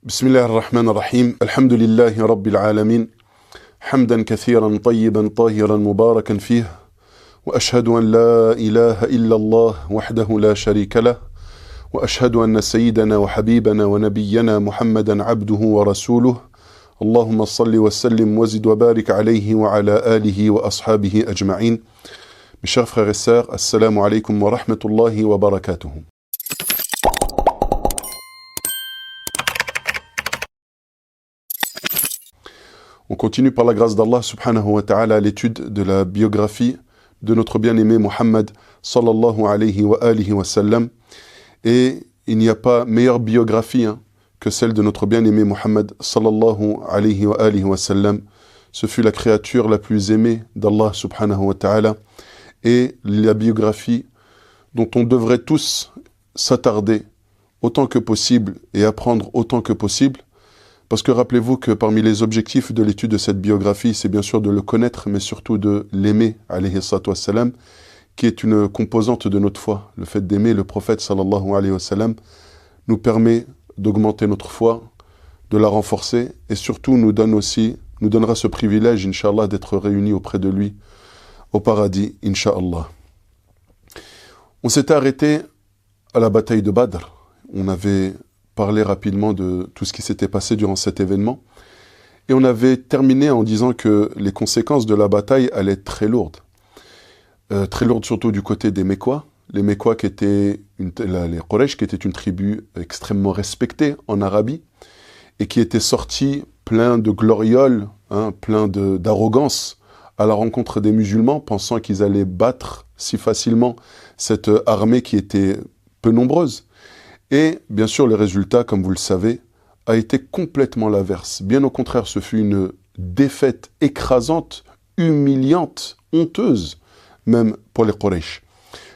بسم الله الرحمن الرحيم الحمد لله رب العالمين حمدا كثيرا طيبا طاهرا مباركا فيه وأشهد أن لا إله إلا الله وحده لا شريك له وأشهد أن سيدنا وحبيبنا ونبينا محمدا عبده ورسوله اللهم صل وسلم وزد وبارك عليه وعلى آله وأصحابه أجمعين. Mes chers frères et sœurs, assalamu alaikum wa rahmatullahi wa barakatuh. On continue par la grâce d'Allah subhanahu wa ta'ala l'étude de la biographie de notre bien-aimé Muhammad sallallahu alayhi wa alihi wa sallam. Et il n'y a pas meilleure biographie que celle de notre bien-aimé Muhammad sallallahu alayhi wa alihi wa sallam. Ce fut la créature la plus aimée d'Allah subhanahu wa ta'ala et la biographie dont on devrait tous s'attarder autant que possible et apprendre autant que possible. Parce que rappelez-vous que parmi les objectifs de l'étude de cette biographie, c'est bien sûr de le connaître, mais surtout de l'aimer, alayhi salatu wassalam, qui est une composante de notre foi. Le fait d'aimer le prophète, sallallahu alayhi wa sallam, nous permet d'augmenter notre foi, de la renforcer, et surtout nous donnera ce privilège, Inch'Allah, d'être réunis auprès de lui au paradis, Inch'Allah. On s'était arrêté à la bataille de Badr. On avait parler rapidement de tout ce qui s'était passé durant cet événement. Et on avait terminé en disant que les conséquences de la bataille allaient être très lourdes. Très lourdes surtout du côté des Mécois. Les Mécois qui étaient, les Quraysh, qui étaient une tribu extrêmement respectée en Arabie et qui étaient sortis pleins de glorioles, pleins d'arrogance à la rencontre des musulmans, pensant qu'ils allaient battre si facilement cette armée qui était peu nombreuse. Et bien sûr, le résultat, comme vous le savez, a été complètement l'inverse. Bien au contraire, ce fut une défaite écrasante, humiliante, honteuse, même pour les Quraysh.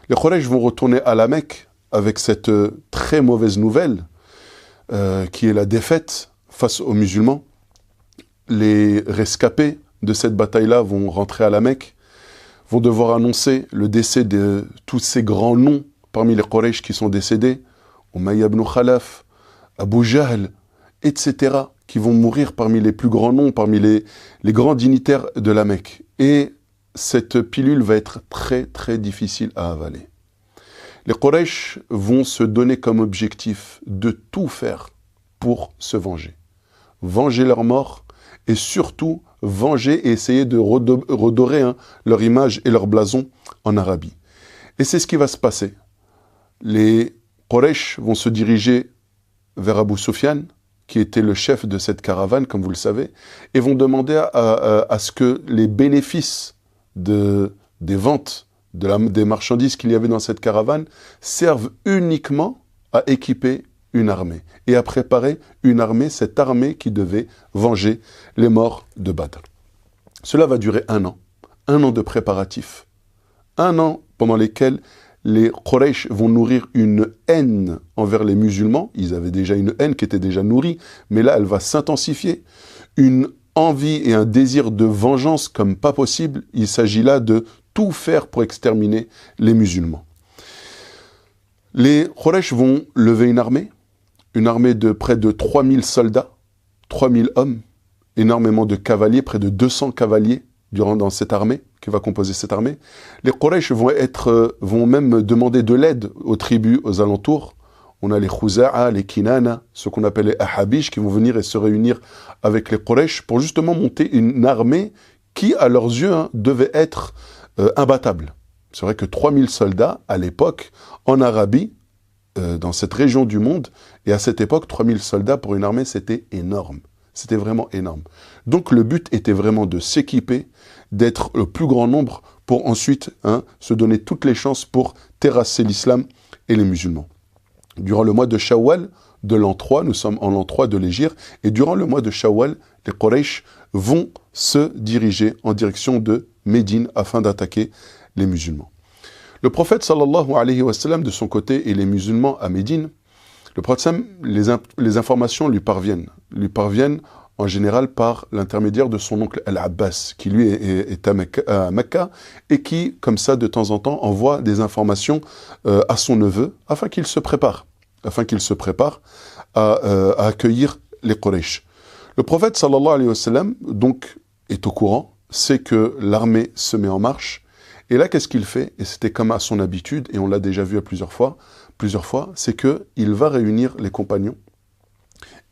Les Quraysh vont retourner à la Mecque avec cette très mauvaise nouvelle, qui est la défaite face aux musulmans. Les rescapés de cette bataille-là vont rentrer à la Mecque, vont devoir annoncer le décès de tous ces grands noms parmi les Quraysh qui sont décédés, Umayya ibn Khalaf, Abu Jahl, etc., qui vont mourir parmi les plus grands noms, parmi les grands dignitaires de la Mecque. Et cette pilule va être très très difficile à avaler. Les Quraysh vont se donner comme objectif de tout faire pour se venger. Venger leur mort et surtout venger et essayer de redorer leur image et leur blason en Arabie. Et c'est ce qui va se passer. Les Quraysh vont se diriger vers Abu Sufyan, qui était le chef de cette caravane, comme vous le savez, et vont demander à ce que les bénéfices des ventes des marchandises qu'il y avait dans cette caravane servent uniquement à équiper une armée et à préparer une armée, cette armée qui devait venger les morts de Badr. Cela va durer un an de préparatifs, un an pendant lesquels les Quraysh vont nourrir une haine envers les musulmans. Ils avaient déjà une haine qui était déjà nourrie, mais là, elle va s'intensifier. Une envie et un désir de vengeance comme pas possible. Il s'agit là de tout faire pour exterminer les musulmans. Les Quraysh vont lever une armée de près de 3000 soldats, 3000 hommes, énormément de cavaliers, près de 200 cavaliers dans cette armée, qui va composer cette armée. Les Quraysh vont même demander de l'aide aux tribus aux alentours. On a les Khuza'a, les Kinana, ce qu'on appelle les Ahabish, qui vont venir et se réunir avec les Quraysh pour justement monter une armée qui, à leurs yeux, devait être imbattable. C'est vrai que 3000 soldats, à l'époque, en Arabie, dans cette région du monde, et à cette époque, 3000 soldats pour une armée, c'était énorme. C'était vraiment énorme. Donc le but était vraiment de s'équiper, d'être le plus grand nombre pour ensuite se donner toutes les chances pour terrasser l'islam et les musulmans. Durant le mois de Shawwal de l'an 3, nous sommes en l'an 3 de l'Hégire, et durant le mois de Shawwal, les Quraysh vont se diriger en direction de Médine afin d'attaquer les musulmans. Le prophète sallallahu alayhi wa sallam de son côté et les musulmans à Médine, le prophète, les informations lui parviennent en général par l'intermédiaire de son oncle Al-Abbas, qui lui est à Mecca, et qui, comme ça, de temps en temps, envoie des informations à son neveu, afin qu'il se prépare à accueillir les Quraysh. Le prophète sallallahu alayhi wa sallam donc est au courant, sait que l'armée se met en marche, et là qu'est-ce qu'il fait? Et c'était comme à son habitude, et on l'a déjà vu à plusieurs fois, c'est qu'il va réunir les compagnons,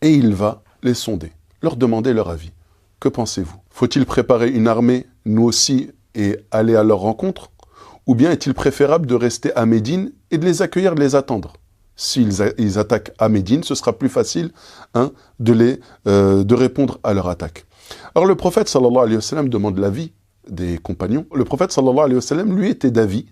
et il va les sonder, leur demander leur avis. Que pensez-vous? Faut-il préparer une armée, nous aussi, et aller à leur rencontre? Ou bien est-il préférable de rester à Médine et de les accueillir, de les attendre? S'ils attaquent à Médine, ce sera plus facile de répondre à leur attaque. Alors le prophète sallallahu alayhi wa sallam demande l'avis des compagnons. Le prophète sallallahu alayhi wa sallam, lui, était d'avis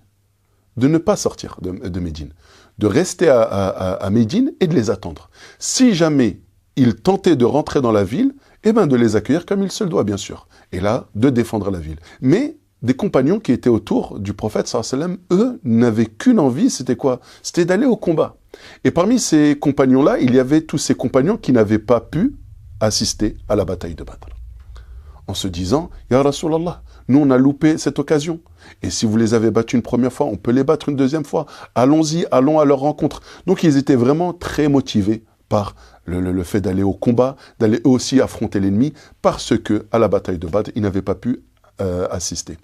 de ne pas sortir de Médine, de rester à Médine et de les attendre. Si jamais ils tentaient de rentrer dans la ville, eh bien de les accueillir comme il se le doit, bien sûr. Et là, de défendre la ville. Mais des compagnons qui étaient autour du prophète sallallahu alayhi wa sallam, eux, n'avaient qu'une envie, c'était quoi? C'était d'aller au combat. Et parmi ces compagnons-là, il y avait tous ces compagnons qui n'avaient pas pu assister à la bataille de Badr. En se disant, Ya Rasulallah, nous on a loupé cette occasion. Et si vous les avez battus une première fois, on peut les battre une deuxième fois. Allons-y, allons à leur rencontre. Donc ils étaient vraiment très motivés par le fait d'aller au combat, d'aller eux aussi affronter l'ennemi, parce que à la bataille de Badr, ils n'avaient pas pu assister.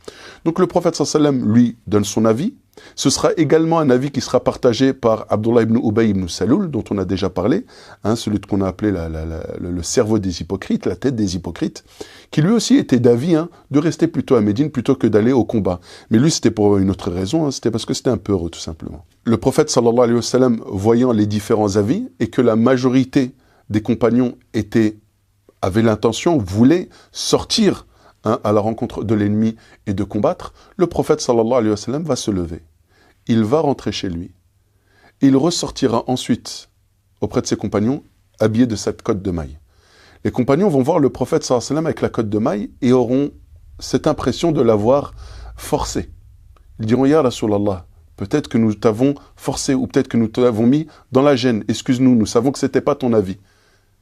Donc le prophète sallallahu alayhi wa sallam lui donne son avis. Ce sera également un avis qui sera partagé par Abdullah ibn Ubay ibn Salul, dont on a déjà parlé, celui qu'on a appelé le cerveau des hypocrites, la tête des hypocrites, qui lui aussi était d'avis de rester plutôt à Médine plutôt que d'aller au combat. Mais lui, c'était pour une autre raison, c'était parce que c'était un peu heureux, tout simplement. Le prophète sallallahu alayhi wa sallam, voyant les différents avis et que la majorité des compagnons avaient l'intention, voulaient sortir à la rencontre de l'ennemi et de combattre, le prophète sallallahu alayhi wa sallam va se lever. Il va rentrer chez lui. Il ressortira ensuite auprès de ses compagnons, habillé de cette cotte de maille. Les compagnons vont voir le prophète sallallahu alayhi wa sallam avec la cotte de maille et auront cette impression de l'avoir forcé. Ils diront, Ya Rasulallah, peut-être que nous t'avons forcé ou peut-être que nous t'avons mis dans la gêne. Excuse-nous, nous savons que ce n'était pas ton avis.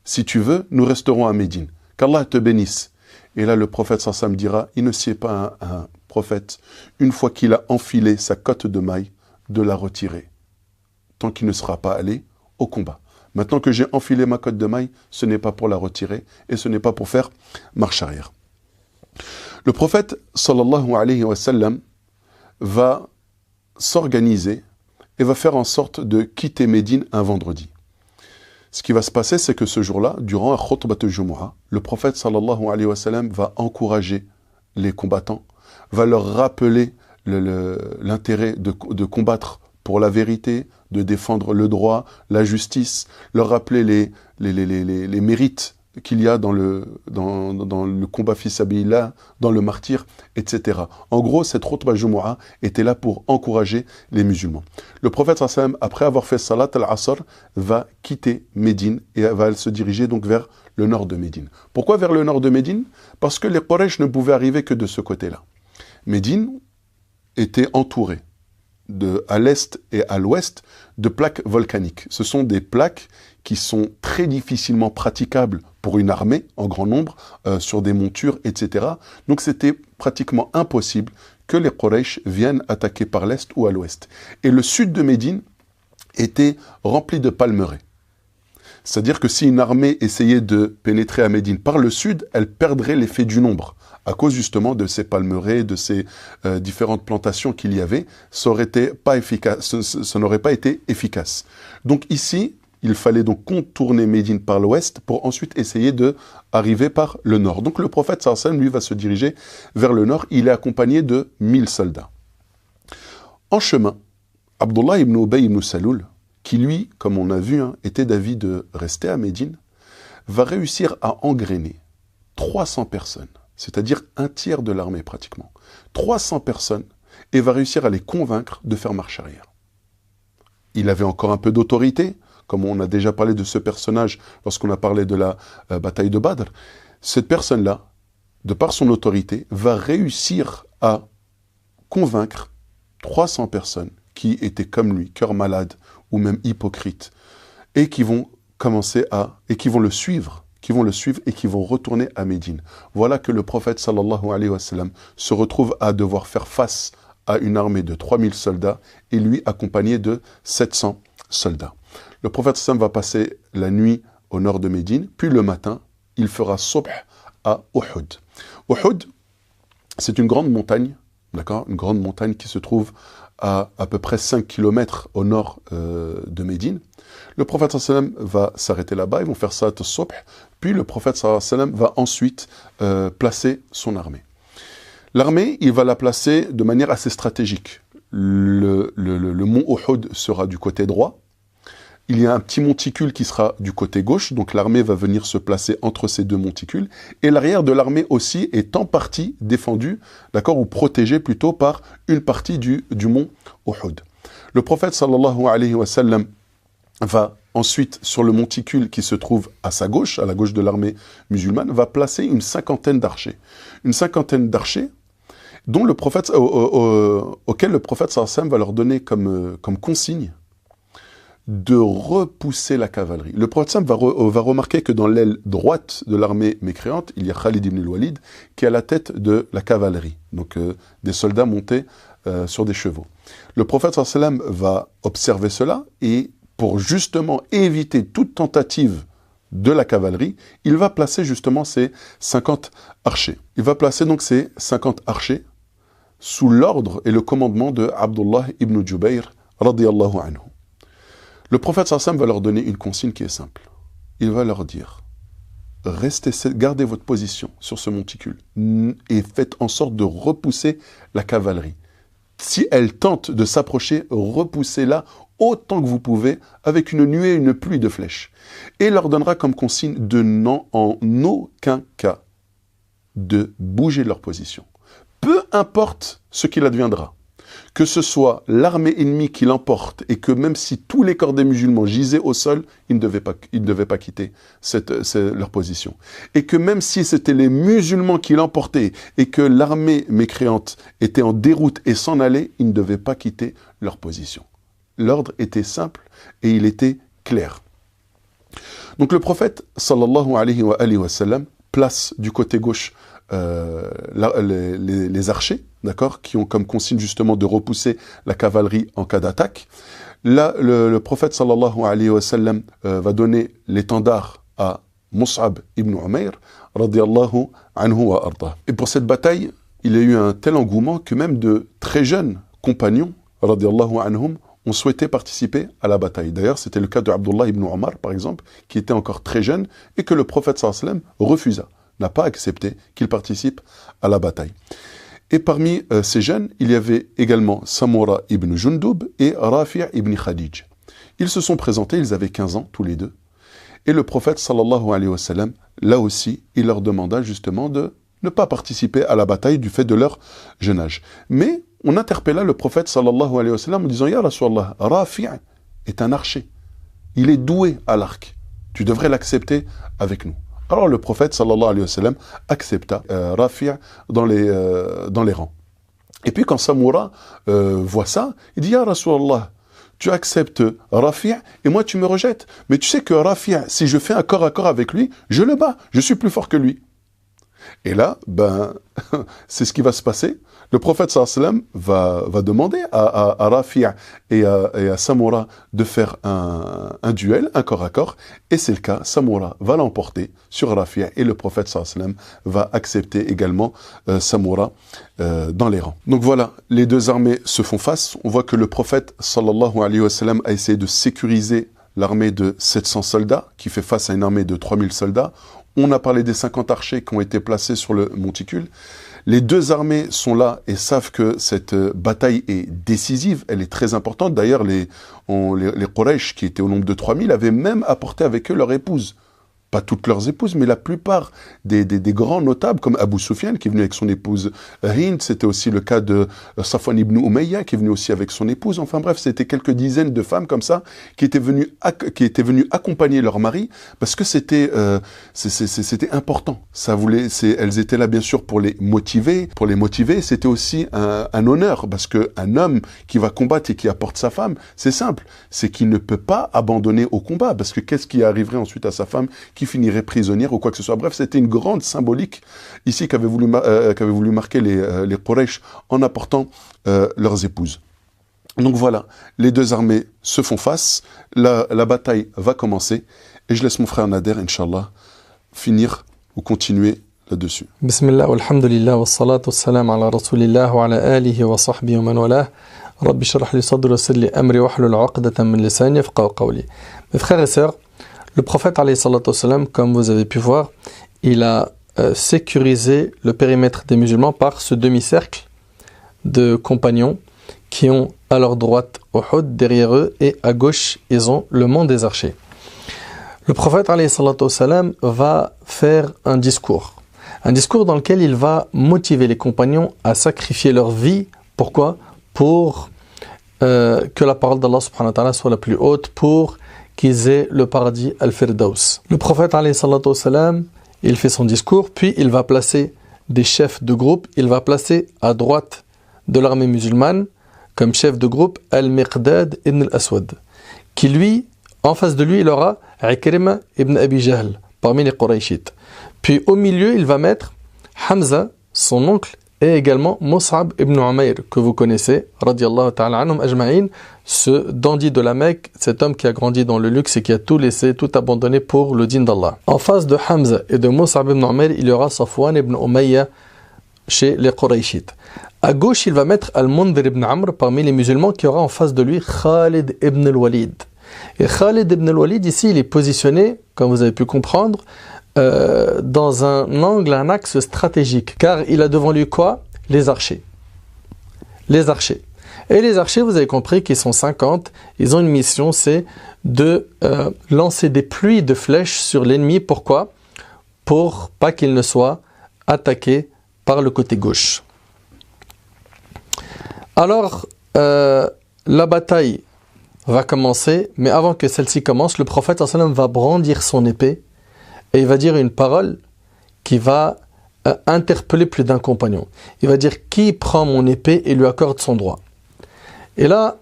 Si tu veux, nous resterons à Médine. Qu'Allah te bénisse. Et là, le prophète sallallahu alayhi wa sallam dira, il ne sied pas un prophète, une fois qu'il a enfilé sa cotte de maille, de la retirer, tant qu'il ne sera pas allé au combat. Maintenant que j'ai enfilé ma cotte de maille, ce n'est pas pour la retirer, et ce n'est pas pour faire marche arrière. Le prophète, sallallahu alayhi wa sallam, va s'organiser et va faire en sorte de quitter Médine un vendredi. Ce qui va se passer, c'est que ce jour-là, durant un khutbat al-Jumu'ah, le prophète sallallahu alayhi wa sallam va encourager les combattants, va leur rappeler l'intérêt de combattre pour la vérité, de défendre le droit, la justice, leur rappeler les mérites qu'il y a dans le combat fi sabilillah, dans le martyr, etc. En gros, cette khutbah Jumu'ah était là pour encourager les musulmans. Le prophète sallallahu alayhi wa sallam, après avoir fait salat al-asr, va quitter Médine et va se diriger donc vers le nord de Médine. Pourquoi vers le nord de Médine? Parce que les Quraysh ne pouvaient arriver que de ce côté-là. Médine était entourée à l'est et à l'ouest de plaques volcaniques. Ce sont des plaques qui sont très difficilement praticables pour une armée en grand nombre, sur des montures, etc. Donc c'était pratiquement impossible que les Quraysh viennent attaquer par l'est ou à l'ouest. Et le sud de Médine était rempli de palmeraies. C'est-à-dire que si une armée essayait de pénétrer à Médine par le sud, elle perdrait l'effet du nombre. À cause justement de ces palmeraies, de ces différentes plantations qu'il y avait, ça n'aurait pas été efficace. Donc ici, il fallait donc contourner Médine par l'ouest pour ensuite essayer d'arriver par le nord. Donc le prophète sallallahu alayhi wa sallam, lui, va se diriger vers le nord. Il est accompagné de 1000 soldats. En chemin, Abdullah ibn Ubay ibn Salul, qui lui, comme on a vu, était d'avis de rester à Médine, va réussir à engrainer 300 personnes, c'est-à-dire un tiers de l'armée pratiquement. 300 personnes, et va réussir à les convaincre de faire marche arrière. Il avait encore un peu d'autorité, comme on a déjà parlé de ce personnage lorsqu'on a parlé de la bataille de Badr. Cette personne-là, de par son autorité, va réussir à convaincre 300 personnes qui étaient comme lui, cœur malade ou même hypocrites, et qui vont le suivre et qui vont retourner à Médine. Voilà que le prophète sallallahu alayhi wa sallam se retrouve à devoir faire face à une armée de 3000 soldats et lui accompagné de 700 soldats. Le prophète sallam va passer la nuit au nord de Médine, puis le matin, il fera Subh à Uhud. Uhud, c'est une grande montagne, d'accord, une grande montagne qui se trouve à peu près 5 km au nord de Médine. Le prophète sallam va s'arrêter là-bas, ils vont faire Salat al-Subh, puis le prophète sallam va ensuite placer son armée. L'armée, il va la placer de manière assez stratégique. Le mont Uhud sera du côté droit. Il y a un petit monticule qui sera du côté gauche, donc l'armée va venir se placer entre ces deux monticules. Et l'arrière de l'armée aussi est en partie défendu, d'accord, ou protégé plutôt par une partie du mont Uhud. Le prophète sallallahu alayhi wa sallam va ensuite, sur le monticule qui se trouve à sa gauche, à la gauche de l'armée musulmane, va placer une cinquantaine d'archers. Une cinquantaine d'archers dont le prophète, auquel le prophète sallallahu alayhi wa sallam va leur donner comme consigne de repousser la cavalerie. Le prophète va remarquer que dans l'aile droite de l'armée mécréante, il y a Khalid ibn al-Walid qui est à la tête de la cavalerie, donc des soldats montés sur des chevaux. Le prophète sallam va observer cela et pour justement éviter toute tentative de la cavalerie, il va placer justement ces 50 archers. Il va placer donc ces 50 archers sous l'ordre et le commandement de Abdullah ibn Jubayr radiyallahu anhu. Le prophète sallam va leur donner une consigne qui est simple. Il va leur dire, gardez votre position sur ce monticule et faites en sorte de repousser la cavalerie. Si elle tente de s'approcher, repoussez-la autant que vous pouvez avec une nuée et une pluie de flèches. Et il leur donnera comme consigne de en aucun cas de bouger de leur position. Peu importe ce qu'il adviendra. Que ce soit l'armée ennemie qui l'emporte et que même si tous les corps des musulmans gisaient au sol, ils ne devaient pas quitter leur position. Et que même si c'était les musulmans qui l'emportaient et que l'armée mécréante était en déroute et s'en allait, ils ne devaient pas quitter leur position. L'ordre était simple et il était clair. Donc le prophète, sallallahu alayhi wa sallam, place du côté gauche les archers, d'accord, qui ont comme consigne justement de repousser la cavalerie en cas d'attaque. Là, le prophète sallallahu alayhi wa sallam va donner l'étendard à Mus'ab ibn Umayr, radiyallahu anhu wa arda. Et pour cette bataille, il y a eu un tel engouement que même de très jeunes compagnons, radiyallahu anhum, ont souhaité participer à la bataille. D'ailleurs, c'était le cas de Abdullah ibn Omar, par exemple, qui était encore très jeune et que le prophète sallallahu alayhi wa sallam refusa, n'a pas accepté qu'il participe à la bataille. Et parmi ces jeunes, il y avait également Samura ibn Jundub et Rafi' ibn Khadij. Ils se sont présentés, ils avaient 15 ans tous les deux. Et le prophète sallallahu alayhi wa sallam, là aussi, il leur demanda justement de ne pas participer à la bataille du fait de leur jeune âge. Mais on interpella le prophète sallallahu alayhi wa sallam en disant « Ya Rasulallah, Rafi' est un archer. Il est doué à l'arc. Tu devrais l'accepter avec nous. » Alors le prophète sallallahu alayhi wa sallam accepta Rafi' dans les rangs. Et puis quand Samura voit ça, il dit « Ya Rasulallah, tu acceptes Rafi' et moi tu me rejettes. Mais tu sais que Rafi', si je fais un corps à corps avec lui, je le bats, je suis plus fort que lui. » Et là, c'est ce qui va se passer. Le prophète sallallahu alayhi wa sallam va demander à Rafi' et à Samura de faire un duel, un corps à corps. Et c'est le cas, Samura va l'emporter sur Rafi' et le prophète sallallahu alayhi wa sallam va accepter également Samura dans les rangs. Donc voilà, les deux armées se font face. On voit que le prophète sallallahu alayhi wa sallam a essayé de sécuriser l'armée de 700 soldats qui fait face à une armée de 3000 soldats. On a parlé des 50 archers qui ont été placés sur le monticule. Les deux armées sont là et savent que cette bataille est décisive, elle est très importante. D'ailleurs, les Quraysh, qui étaient au nombre de 3000, avaient même apporté avec eux leur épouse. Pas toutes leurs épouses, mais la plupart des grands notables, comme Abu Sufyan, qui est venu avec son épouse Hind. C'était aussi le cas de Safwan ibn Umayya, qui est venu aussi avec son épouse. Enfin bref, c'était quelques dizaines de femmes comme ça, qui étaient venues accompagner leur mari, parce que c'était important. Elles étaient là, bien sûr, pour les motiver. Pour les motiver, c'était aussi un honneur, parce qu'un homme qui va combattre et qui apporte sa femme, c'est simple, c'est qu'il ne peut pas abandonner au combat, parce que qu'est-ce qui arriverait ensuite à sa femme qui finirait prisonnière ou quoi que ce soit. Bref, c'était une grande symbolique ici qu'avaient voulu marquer les Quraysh en apportant leurs épouses. Donc voilà, les deux armées se font face, la bataille va commencer Et je laisse mon frère Nader, Inch'Allah, finir ou continuer là-dessus. Bismillah, walhamdulillah, wa salatu wassalam ala rasulillah wa ala alihi wa sahbihi wa man walah. Rabbi shrah li sadri wa yassir li amri wa hlul 'uqdatan min lisani yafqahu qawli. Mes frères et sœurs, le prophète alayhi salatu wassalam, comme vous avez pu voir, il a sécurisé le périmètre des musulmans par ce demi-cercle de compagnons qui ont à leur droite Uhud derrière eux et à gauche ils ont le mont des archers. Le prophète alayhi salatu wassalam va faire un discours dans lequel il va motiver les compagnons à sacrifier leur vie. Pourquoi? Pour que la parole d'Allah subhanahu wa ta'ala soit la plus haute, pour qu'ils aient le paradis al-Firdaus. Le prophète alayhi salatu wassalam, il fait son discours, puis il va placer des chefs de groupe, il va placer à droite de l'armée musulmane comme chef de groupe Al-Miqdad ibn al-Aswad, qui lui, en face de lui, il aura Ikrima ibn Abi Jahl, parmi les Qurayshites. Puis au milieu, il va mettre Hamza, son oncle, et également Mus'ab ibn Umayr, que vous connaissez, radiyallahu ta'ala anhum ajma'in, ce dandy de la Mecque, cet homme qui a grandi dans le luxe et qui a tout laissé, tout abandonné pour le din d'Allah. En face de Hamza et de Mus'ab ibn Umayr, il y aura Safwan ibn Umayya chez les Qurayshites. À gauche, il va mettre Al-Mundhir ibn Amr parmi les musulmans, qui aura en face de lui Khalid ibn al-Walid. Et Khalid ibn al-Walid, ici, il est positionné, comme vous avez pu comprendre, dans un angle, un axe stratégique, car il a devant lui quoi? Les archers. Les archers. Et les archers, vous avez compris qu'ils sont 50, ils ont une mission, c'est de lancer des pluies de flèches sur l'ennemi. Pourquoi? Pour pas qu'il ne soit attaqué par le côté gauche. Alors, la bataille va commencer, mais avant que celle-ci commence, le prophète sallallahu alayhi wa sallam va brandir son épée et il va dire une parole qui va interpeller plus d'un compagnon. Il va dire: qui prend mon épée et lui accorde son droit? Et là,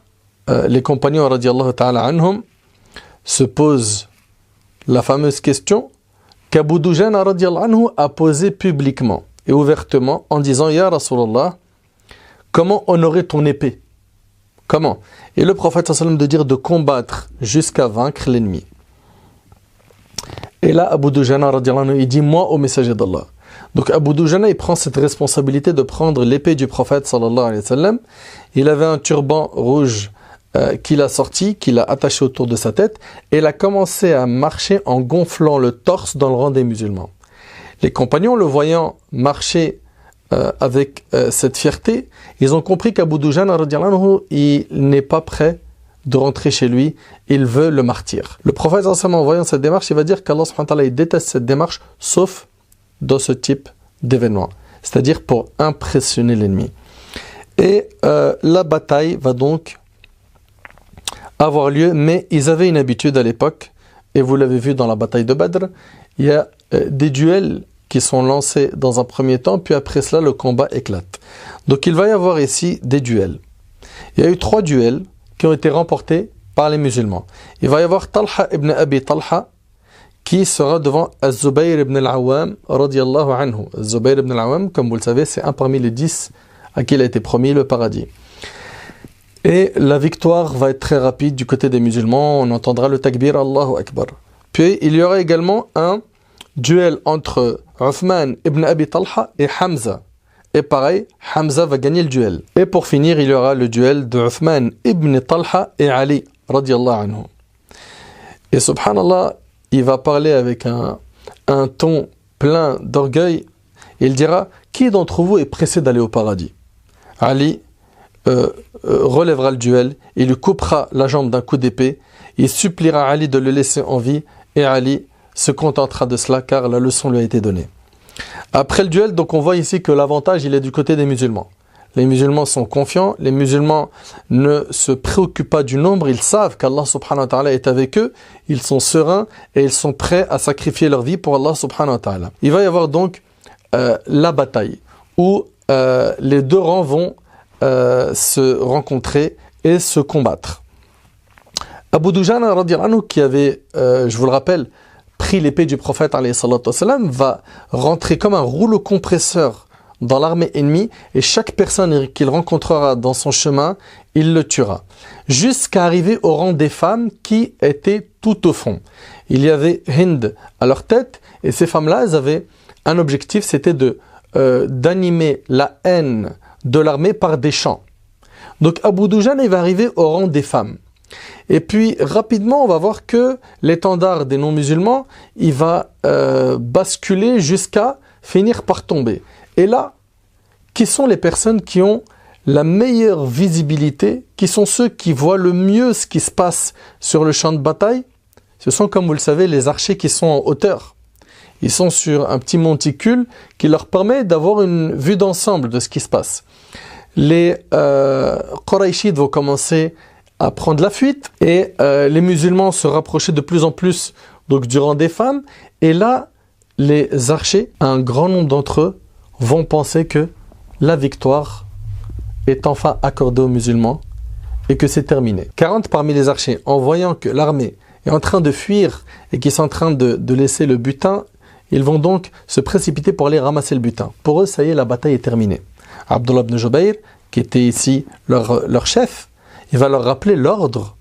les compagnons radiyallahu ta'ala anhum se posent la fameuse question qu'Abu Dujana radiyallahu anhu a posée publiquement et ouvertement en disant: Ya Rasulallah, comment honorer ton épée? Comment? Et le prophète sallallahu alayhi wa sallam de dire de combattre jusqu'à vaincre l'ennemi. Et là, Abu Dujana radiyallahu anhu, il dit: moi au messager d'Allah. Donc Abu Dujana, il prend cette responsabilité de prendre l'épée du prophète sallallahu alayhi wa sallam. Il avait un turban rouge qu'il a sorti, qu'il a attaché autour de sa tête, et il a commencé à marcher en gonflant le torse dans le rang des musulmans. Les compagnons, le voyant marcher avec cette fierté, ils ont compris qu'Abu Dujana radiyallahu anhu, il n'est pas prêt de rentrer chez lui, il veut le martyr. Le prophète sallallahu alayhi wa sallam, en voyant cette démarche, il va dire qu'Allah subhanahu wa ta'ala, il déteste cette démarche, sauf dans ce type d'événement, c'est-à-dire pour impressionner l'ennemi. Et la bataille va donc avoir lieu, mais ils avaient une habitude à l'époque, et vous l'avez vu dans la bataille de Badr, il y a des duels qui sont lancés dans un premier temps, puis après cela, le combat éclate. Donc il va y avoir ici des duels. Il y a eu 3 duels qui ont été remportés par les musulmans. Il va y avoir Talha ibn Abi Talha, qui sera devant Az-Zubayr ibn al-Awwam radiyallahu anhu. Az-Zubayr ibn al-Awwam, comme vous le savez, c'est un parmi les 10 à qui il a été promis le paradis. Et la victoire va être très rapide du côté des musulmans. On entendra le takbir Allahu Akbar. Puis il y aura également un duel entre Uthman ibn Abi Talha et Hamza. Et pareil, Hamza va gagner le duel. Et pour finir, il y aura le duel de Uthman ibn Talha et Ali radiyallahu anhu. Et subhanallah, il va parler avec un ton plein d'orgueil. Il dira: qui d'entre vous est pressé d'aller au paradis? Ali relèvera le duel, il lui coupera la jambe d'un coup d'épée, il suppliera Ali de le laisser en vie, et Ali se contentera de cela car la leçon lui a été donnée. Après le duel, donc on voit ici que l'avantage il est du côté des musulmans. Les musulmans sont confiants, les musulmans ne se préoccupent pas du nombre, ils savent qu'Allah subhanahu wa ta'ala est avec eux, ils sont sereins et ils sont prêts à sacrifier leur vie pour Allah subhanahu wa ta'ala. Il va y avoir donc la bataille où les deux rangs vont se rencontrer et se combattre. Abu Dujana radiyallahu anhu, qui avait, je vous le rappelle, pris l'épée du prophète alayhi salatu wassalam, va rentrer comme un rouleau compresseur dans l'armée ennemie et chaque personne qu'il rencontrera dans son chemin, il le tuera. Jusqu'à arriver au rang des femmes qui étaient tout au fond. Il y avait Hind à leur tête et ces femmes-là, elles avaient un objectif, c'était d'animer la haine de l'armée par des chants. Donc Abu Dujana, il va arriver au rang des femmes. Et puis rapidement, on va voir que l'étendard des non-musulmans, il va basculer jusqu'à finir par tomber. Et là, qui sont les personnes qui ont la meilleure visibilité, qui sont ceux qui voient le mieux ce qui se passe sur le champ de bataille? Ce sont, comme vous le savez, les archers qui sont en hauteur. Ils sont sur un petit monticule qui leur permet d'avoir une vue d'ensemble de ce qui se passe. Les Qurayshites vont commencer à prendre la fuite et les musulmans se rapprocher de plus en plus donc, du rang des femmes. Et là, les archers, un grand nombre d'entre eux, vont penser que la victoire est enfin accordée aux musulmans et que c'est terminé. 40 parmi les archers, en voyant que l'armée est en train de fuir et qu'ils sont en train de laisser le butin, ils vont donc se précipiter pour aller ramasser le butin. Pour eux, ça y est, la bataille est terminée. Abdullah ibn Jubayr, qui était ici leur chef, il va leur rappeler l'ordre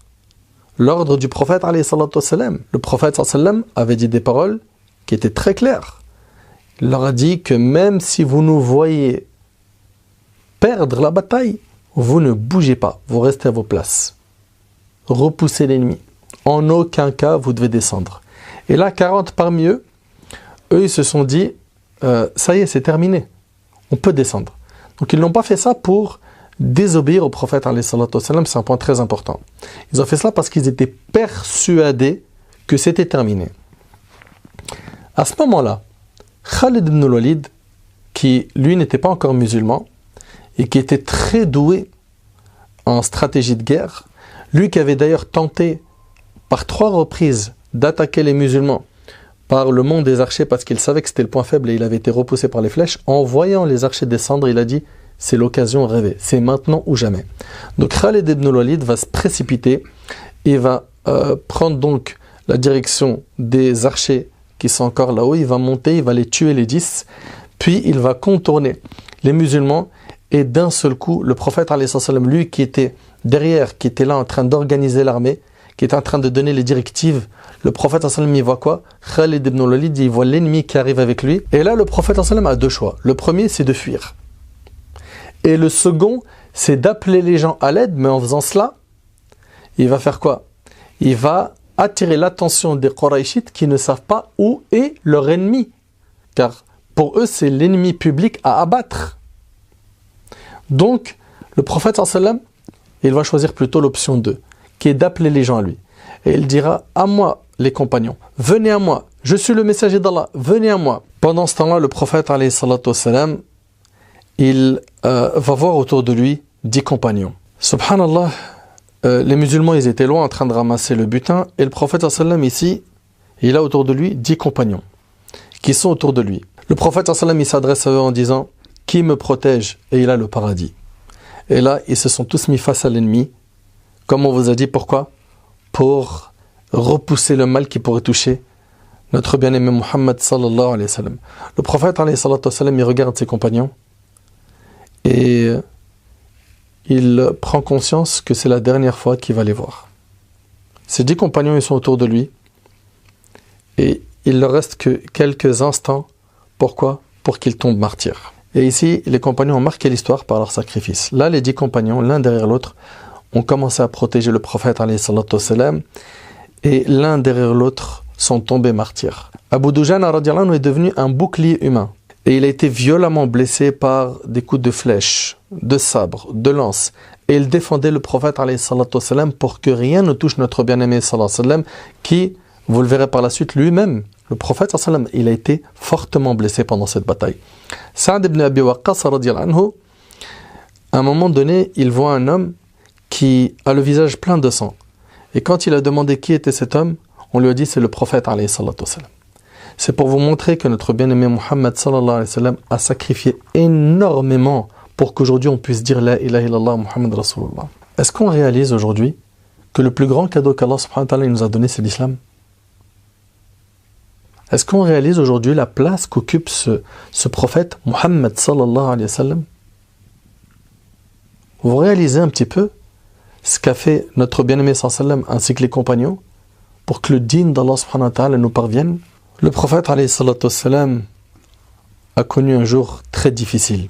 du prophète alayhi salatu wassalam. Le prophète sallallahu alayhi wa sallam avait dit des paroles qui étaient très claires. Il leur a dit que même si vous nous voyez perdre la bataille, vous ne bougez pas, vous restez à vos places. Repoussez l'ennemi. En aucun cas, vous devez descendre. Et là, 40 parmi eux, ils se sont dit, ça y est, c'est terminé. On peut descendre. Donc, ils n'ont pas fait ça pour désobéir au prophète, alayhi salatu wassalam, c'est un point très important. Ils ont fait cela parce qu'ils étaient persuadés que c'était terminé. À ce moment-là, Khalid ibn al-Walid, qui lui n'était pas encore musulman, et qui était très doué en stratégie de guerre, lui qui avait d'ailleurs tenté par 3 reprises d'attaquer les musulmans par le mont des archers parce qu'il savait que c'était le point faible et il avait été repoussé par les flèches, en voyant les archers descendre, il a dit « c'est l'occasion rêvée, c'est maintenant ou jamais ». Donc Khalid ibn al-Walid va se précipiter et va prendre donc la direction des archers qui sont encore là-haut, il va monter, il va les tuer les 10, puis il va contourner les musulmans et d'un seul coup, le prophète alayhi salam, lui qui était derrière, qui était là en train d'organiser l'armée, qui était en train de donner les directives, le prophète alayhi salam, il voit quoi? Khalid ibn al-Walid, il voit l'ennemi qui arrive avec lui. Et là, le prophète alayhi salam a 2 choix. Le premier, c'est de fuir. Et le second, c'est d'appeler les gens à l'aide, mais en faisant cela, il va faire quoi? Il va attirer l'attention des Qurayshites qui ne savent pas où est leur ennemi. Car pour eux, c'est l'ennemi public à abattre. Donc, le prophète sallam, il va choisir plutôt l'option 2, qui est d'appeler les gens à lui. Et il dira, à moi les compagnons, venez à moi, je suis le messager d'Allah, venez à moi. Pendant ce temps-là, le prophète alayhi salatu wassalam, il va voir autour de lui 10 compagnons. Subhanallah, les musulmans, ils étaient loin en train de ramasser le butin, et le prophète sallam ici, il a autour de lui 10 compagnons, qui sont autour de lui. Le prophète sallam, il s'adresse à eux en disant, qui me protège? Et il a le paradis. Et là, ils se sont tous mis face à l'ennemi. Comme on vous a dit, pourquoi? Pour repousser le mal qui pourrait toucher notre bien-aimé Muhammad sallallahu alayhi wa sallam. Le prophète alayhi salatu wa sallam, il regarde ses compagnons et il prend conscience que c'est la dernière fois qu'il va les voir. Ces 10 compagnons, ils sont autour de lui et il ne leur reste que quelques instants. Pourquoi? Pour qu'il tombe martyr. Et ici, les compagnons ont marqué l'histoire par leur sacrifice. Là, les 10 compagnons, l'un derrière l'autre, ont commencé à protéger le prophète alayhi salatu wassalam, et l'un derrière l'autre sont tombés martyrs. Abu Dujana radiallahu anhu est devenu un bouclier humain. Et il a été violemment blessé par des coups de flèche, de sabre, de lance. Et il défendait le prophète alayhi salatu wassalam pour que rien ne touche notre bien-aimé sallallahu alayhi wa sallam, qui, vous le verrez par la suite, lui-même, le prophète sallallahu alayhi wa sallam, il a été fortement blessé pendant cette bataille. Sa'd ibn Abi Waqqas radiallahu anhu, à un moment donné, il voit un homme qui a le visage plein de sang. Et quand il a demandé qui était cet homme, on lui a dit c'est le prophète alayhi salatu wassalam. C'est pour vous montrer que notre bien-aimé Muhammad sallallahu alayhi wa sallam a sacrifié énormément pour qu'aujourd'hui on puisse dire la ilaha illallah Muhammad Rasulullah. Est-ce qu'on réalise aujourd'hui que le plus grand cadeau qu'Allah subhanahu wa ta'ala nous a donné, c'est l'islam? Est-ce qu'on réalise aujourd'hui la place qu'occupe ce prophète Muhammad sallallahu alayhi wa sallam? Vous réalisez un petit peu ce qu'a fait notre bien-aimé sallallahu alayhi wa sallam ainsi que les compagnons pour que le dîn d'Allah subhanahu wa ta'ala nous parvienne? Le prophète alayhi salatu wassalam a connu un jour très difficile.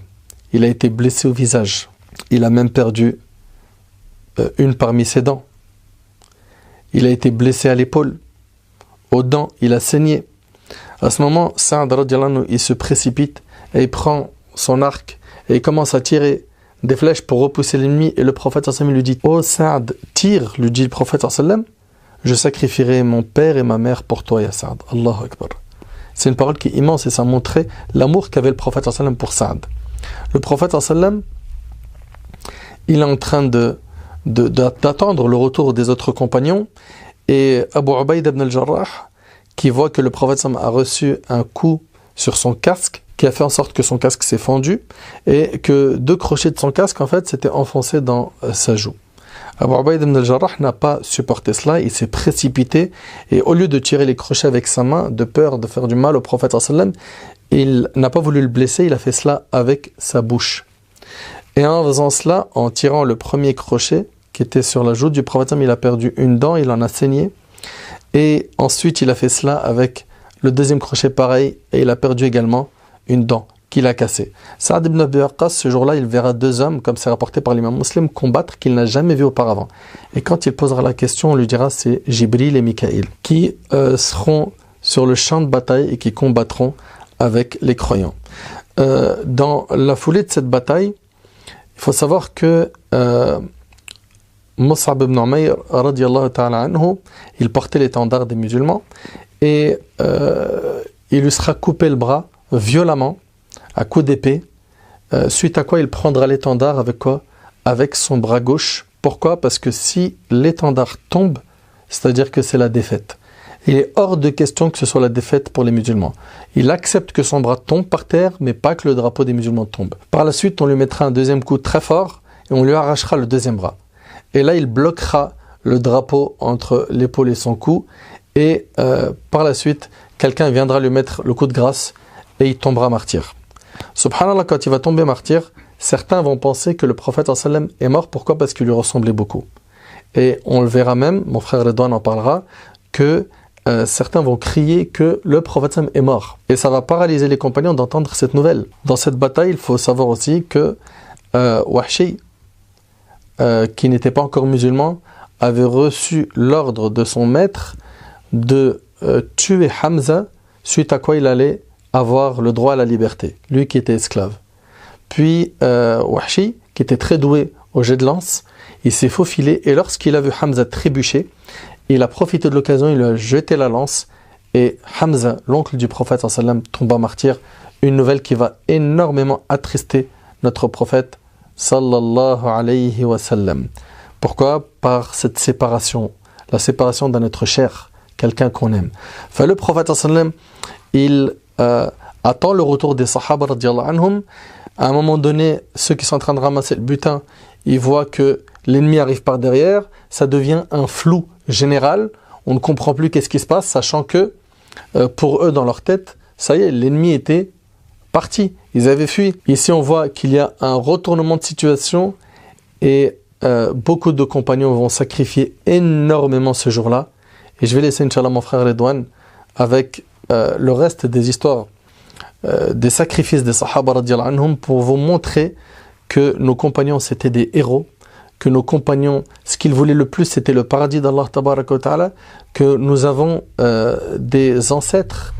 Il a été blessé au visage. Il a même perdu une parmi ses dents. Il a été blessé à l'épaule. Aux dents, il a saigné. À ce moment, Sa'd radiallahu anhu, il se précipite et il prend son arc et il commence à tirer des flèches pour repousser l'ennemi. Et le prophète sallallahu alayhi wa sallam lui dit: Oh Sa'd, tire, lui dit le prophète sallallahu alayhi wa sallam, je sacrifierai mon père et ma mère pour toi, ya Sa'd. Allahu Akbar. C'est une parole qui est immense et ça montrait l'amour qu'avait le prophète sallallahu alayhi wa sallam pour Sa'd. Le prophète sallallahu alayhi wa sallam, il est en train d'attendre le retour des autres compagnons, et Abu Ubaïd ibn al-Jarrah, qui voit que le prophète sallallahu alayhi wa sallam a reçu un coup sur son casque, qui a fait en sorte que son casque s'est fendu, et que 2 crochets de son casque, en fait, s'étaient enfoncés dans sa joue. Abu Ubaïd ibn al-Jarrah n'a pas supporté cela, il s'est précipité, et au lieu de tirer les crochets avec sa main, de peur de faire du mal au prophète sallallahu alayhi wa sallam, il n'a pas voulu le blesser, il a fait cela avec sa bouche. Et en faisant cela, en tirant le premier crochet qui était sur la joue du prophète, il a perdu une dent, il en a saigné. Et ensuite, il a fait cela avec le deuxième crochet pareil, et il a perdu également une dent qu'il a cassée. Sa'd ibn Abi Waqqas, ce jour-là, il verra 2 hommes, comme c'est rapporté par l'imam Muslim, combattre qu'il n'a jamais vu auparavant. Et quand il posera la question, on lui dira: c'est Jibril et Mikaïl, qui seront sur le champ de bataille et qui combattront avec les croyants. Dans la foulée de cette bataille, il faut savoir que Mus'ab ibn Umayr radiyallahu ta'ala anhu, il portait l'étendard des musulmans, et il lui sera coupé le bras violemment à coups d'épée, suite à quoi il prendra l'étendard avec quoi? Avec son bras gauche. Pourquoi? Parce que si l'étendard tombe, c'est-à-dire que c'est la défaite. Il est hors de question que ce soit la défaite pour les musulmans. Il accepte que son bras tombe par terre, mais pas que le drapeau des musulmans tombe. Par la suite, on lui mettra un deuxième coup très fort et on lui arrachera le deuxième bras. Et là, il bloquera le drapeau entre l'épaule et son cou. Et par la suite, quelqu'un viendra lui mettre le coup de grâce et il tombera martyr. Subhanallah, quand il va tomber martyr, certains vont penser que le prophète sallallahu alayhi wa sallam est mort. Pourquoi? Parce qu'il lui ressemblait beaucoup. Et on le verra même, mon frère Redouane en parlera, que certains vont crier que le prophète sallam est mort. Et ça va paralyser les compagnons d'entendre cette nouvelle. Dans cette bataille, il faut savoir aussi que Wahshi, qui n'était pas encore musulman, avait reçu l'ordre de son maître de tuer Hamza, suite à quoi il allait avoir le droit à la liberté, lui qui était esclave. Puis Wahshi, qui était très doué au jet de lance, il s'est faufilé, et lorsqu'il a vu Hamza trébucher, il a profité de l'occasion, il lui a jeté la lance, et Hamza, l'oncle du prophète sallallahu alayhi wa sallam, tomba martyr. Une nouvelle qui va énormément attrister notre prophète sallallahu alayhi wa sallam. Pourquoi? Par cette séparation, la séparation d'un être cher, quelqu'un qu'on aime. Enfin, le prophète sallallahu alayhi wa sallam, il attend le retour des sahaba radiyallahu anhum. À un moment donné, ceux qui sont en train de ramasser le butin, ils voient que l'ennemi arrive par derrière, ça devient un flou général, on ne comprend plus qu'est-ce qui se passe, sachant que pour eux, dans leur tête, ça y est, l'ennemi était parti, ils avaient fui. Ici, on voit qu'il y a un retournement de situation, et beaucoup de compagnons vont sacrifier énormément ce jour-là. Et je vais laisser, Inch'Allah, mon frère Redouane avec le reste des histoires, des sacrifices des Sahaba radiyallahu anhum, pour vous montrer que nos compagnons, c'était des héros, que nos compagnons, ce qu'ils voulaient le plus, c'était le paradis d'Allah tabaraka wa ta'ala, que nous avons des ancêtres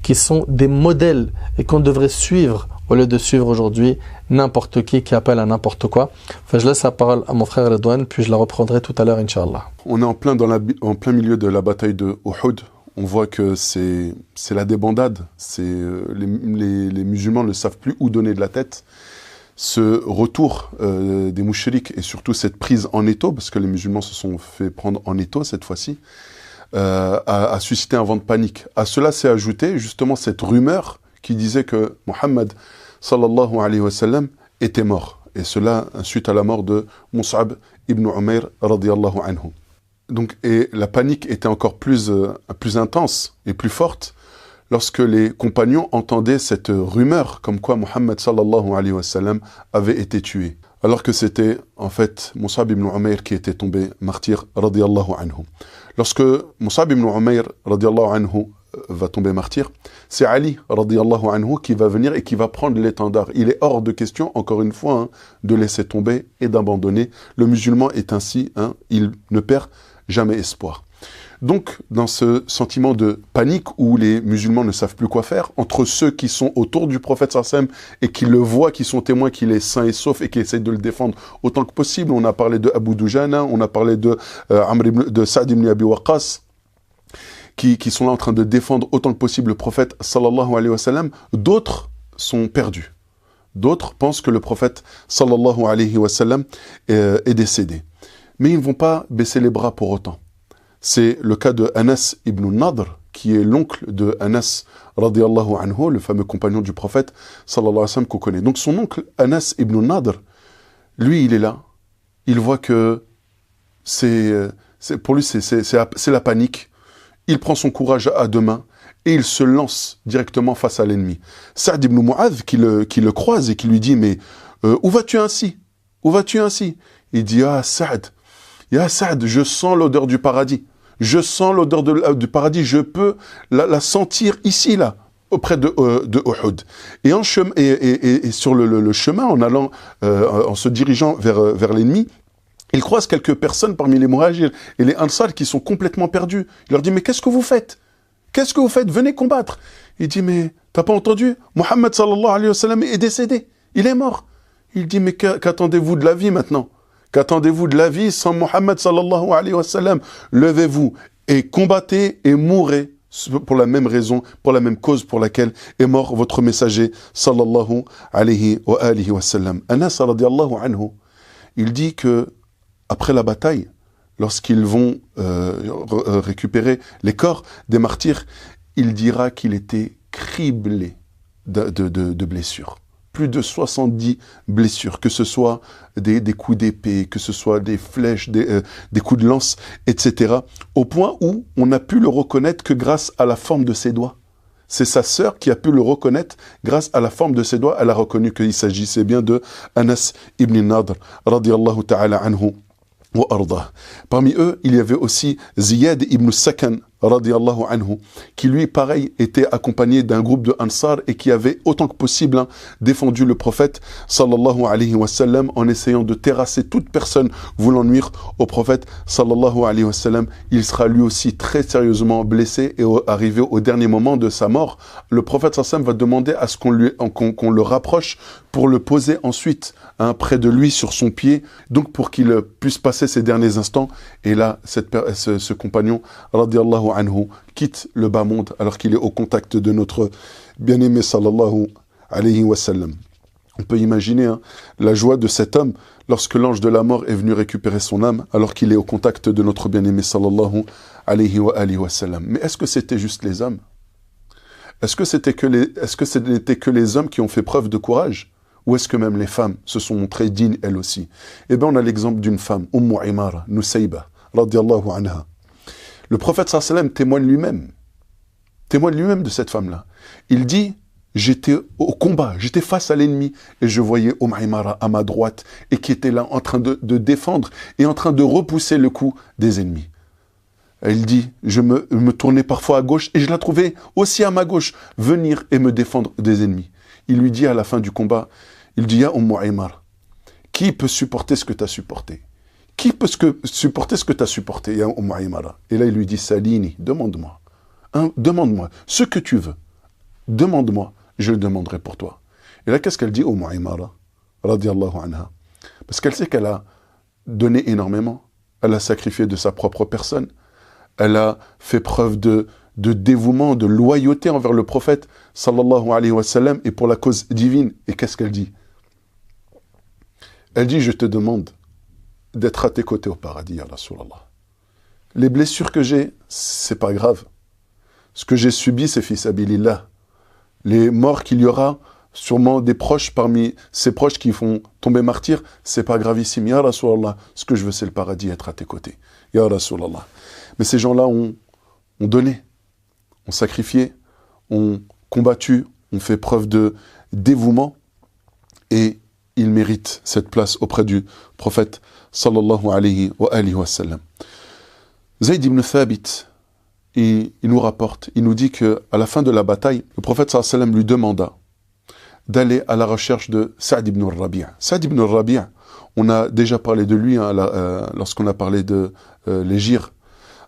qui sont des modèles et qu'on devrait suivre au lieu de suivre aujourd'hui n'importe qui appelle à n'importe quoi. Enfin, je laisse la parole à mon frère Redouane, puis je la reprendrai tout à l'heure, Inch'Allah. On est en plein milieu de la bataille de Uhud. On voit que c'est la débandade. Les musulmans ne savent plus où donner de la tête. Ce retour des mouchriks et surtout cette prise en étau, parce que les musulmans se sont fait prendre en étau cette fois-ci, a suscité un vent de panique. À cela s'est ajouté justement cette rumeur qui disait que Muhammad sallallahu alayhi wa sallam était mort. Et cela suite à la mort de Mus'ab ibn Umayr radiyallahu anhu. Donc, et la panique était encore plus intense et plus forte lorsque les compagnons entendaient cette rumeur comme quoi Muhammad sallallahu alayhi wa sallam avait été tué, alors que c'était en fait Mus'ab ibn Umayr qui était tombé martyr radiyallahu anhu. Lorsque Mus'ab ibn Umayr radiyallahu anhu va tomber martyr, c'est Ali radiyallahu anhu qui va venir et qui va prendre l'étendard. Il est hors de question, encore une fois, de laisser tomber et d'abandonner. Le musulman est ainsi, il ne perd jamais espoir. Donc, dans ce sentiment de panique où les musulmans ne savent plus quoi faire, entre ceux qui sont autour du prophète sallam et qui le voient, qui sont témoins qu'il est sain et sauf et qui essayent de le défendre autant que possible, on a parlé de Abu Dujana, on a parlé de Sa'd ibn Abi Waqqas, qui sont là en train de défendre autant que possible le prophète sallallahu alayhi wa sallam, d'autres sont perdus. D'autres pensent que le prophète sallallahu alayhi wa sallam est décédé. Mais ils ne vont pas baisser les bras pour autant. C'est le cas de Anas ibn Nadr, qui est l'oncle de Anas radiyallahu anhu, le fameux compagnon du prophète sallallahu alayhi wa sallam qu'on connaît. Donc son oncle Anas ibn Nadr, lui il est là, il voit que pour lui c'est la panique. Il prend son courage à deux mains et il se lance directement face à l'ennemi. Sa'd ibn Mu'adh qui le croise et qui lui dit « Mais où vas-tu ainsi? Où vas-tu ainsi ?» Il dit « Ya Sa'd, je sens l'odeur du paradis. Je sens l'odeur du paradis, je peux la sentir ici, là, auprès de Uhud. » Et sur le chemin, en se dirigeant vers l'ennemi, il croise quelques personnes parmi les Muhajir et les Ansar qui sont complètement perdus. Il leur dit, mais qu'est-ce que vous faites? Qu'est-ce que vous faites? Venez combattre. Il dit, mais t'as pas entendu? Muhammad sallallahu alayhi wa sallam est décédé. Il est mort. Il dit, mais qu'attendez-vous de la vie maintenant? Qu'attendez-vous de la vie sans Muhammad sallallahu alayhi wa sallam? Levez-vous et combattez et mourrez pour la même raison, pour la même cause pour laquelle est mort votre messager sallallahu alayhi wa sallam. Anas radiyallahu anhu, il dit que après la bataille, lorsqu'ils vont récupérer les corps des martyrs, il dira qu'il était criblé de blessures. Plus de 70 blessures, que ce soit des coups d'épée, que ce soit des flèches, des coups de lance, etc. Au point où on n'a pu le reconnaître que grâce à la forme de ses doigts. C'est sa sœur qui a pu le reconnaître grâce à la forme de ses doigts. Elle a reconnu qu'il s'agissait bien de Anas ibn Nadr, radiyallahu ta'ala anhu. Parmi eux, il y avait aussi Ziyad ibn Sakan, radiyallahu anhu, qui lui, pareil, était accompagné d'un groupe de Ansar et qui avait autant que possible défendu le prophète, sallallahu alayhi wa sallam, en essayant de terrasser toute personne voulant nuire au prophète, sallallahu alayhi wa sallam. Il sera lui aussi très sérieusement blessé et arrivé au dernier moment de sa mort. Le prophète, sallallahu alayhi wa sallam, va demander à ce qu'on le rapproche pour le poser ensuite près de lui sur son pied, donc pour qu'il puisse passer ses derniers instants. Et là, ce compagnon, radiyallahu anhu, quitte le bas monde alors qu'il est au contact de notre bien-aimé sallallahu alayhi wa sallam. On peut imaginer la joie de cet homme lorsque l'ange de la mort est venu récupérer son âme alors qu'il est au contact de notre bien-aimé sallallahu alayhi wa sallam. Mais est-ce que c'était juste les hommes? Est-ce que ce n'était que les hommes qui ont fait preuve de courage? Ou est-ce que même les femmes se sont montrées dignes elles aussi? Eh bien, on a l'exemple d'une femme, Imara, Nusayba, radiyallahu anha. Le prophète sallallahu témoigne lui-même de cette femme-là. Il dit, j'étais au combat, j'étais face à l'ennemi et je voyais Imara à ma droite et qui était là en train de défendre et en train de repousser le coup des ennemis. Elle dit, je me tournais parfois à gauche et je la trouvais aussi à ma gauche venir et me défendre des ennemis. Il lui dit à la fin du combat, il dit, Ya Imara, qui peut supporter ce que tu as supporté? Qui peut supporter ce que tu as supporté, Ya Imara? Et là, il lui dit, Salini, demande-moi. Demande-moi ce que tu veux. Demande-moi, je le demanderai pour toi. Et là, qu'est-ce qu'elle dit, Imara, radiyallahu anha? Parce qu'elle sait qu'elle a donné énormément. Elle a sacrifié de sa propre personne. Elle a fait preuve de dévouement, de loyauté envers le prophète, sallallahu alayhi wa sallam, et pour la cause divine. Et qu'est-ce qu'elle dit? Elle dit, je te demande d'être à tes côtés au paradis, ya Rasulallah. Les blessures que j'ai, c'est pas grave. Ce que j'ai subi, c'est fi sabilillah. Les morts qu'il y aura, sûrement des proches parmi ces proches qui font tomber martyrs, c'est pas gravissime, ya Rasulallah. Ce que je veux, c'est le paradis, être à tes côtés, ya Rasulallah. Mais ces gens-là ont donné, ont sacrifié, ont combattu, ont fait preuve de dévouement et ils méritent cette place auprès du prophète sallallahu alayhi wa sallam. Zayd ibn Thabit, il nous rapporte, il nous dit qu'à la fin de la bataille, le prophète sallallahu alayhi wa sallam lui demanda d'aller à la recherche de Sa'd ibn al-Rabi'. Sa'd ibn al-Rabi', on a déjà parlé de lui lorsqu'on a parlé de l'Égir,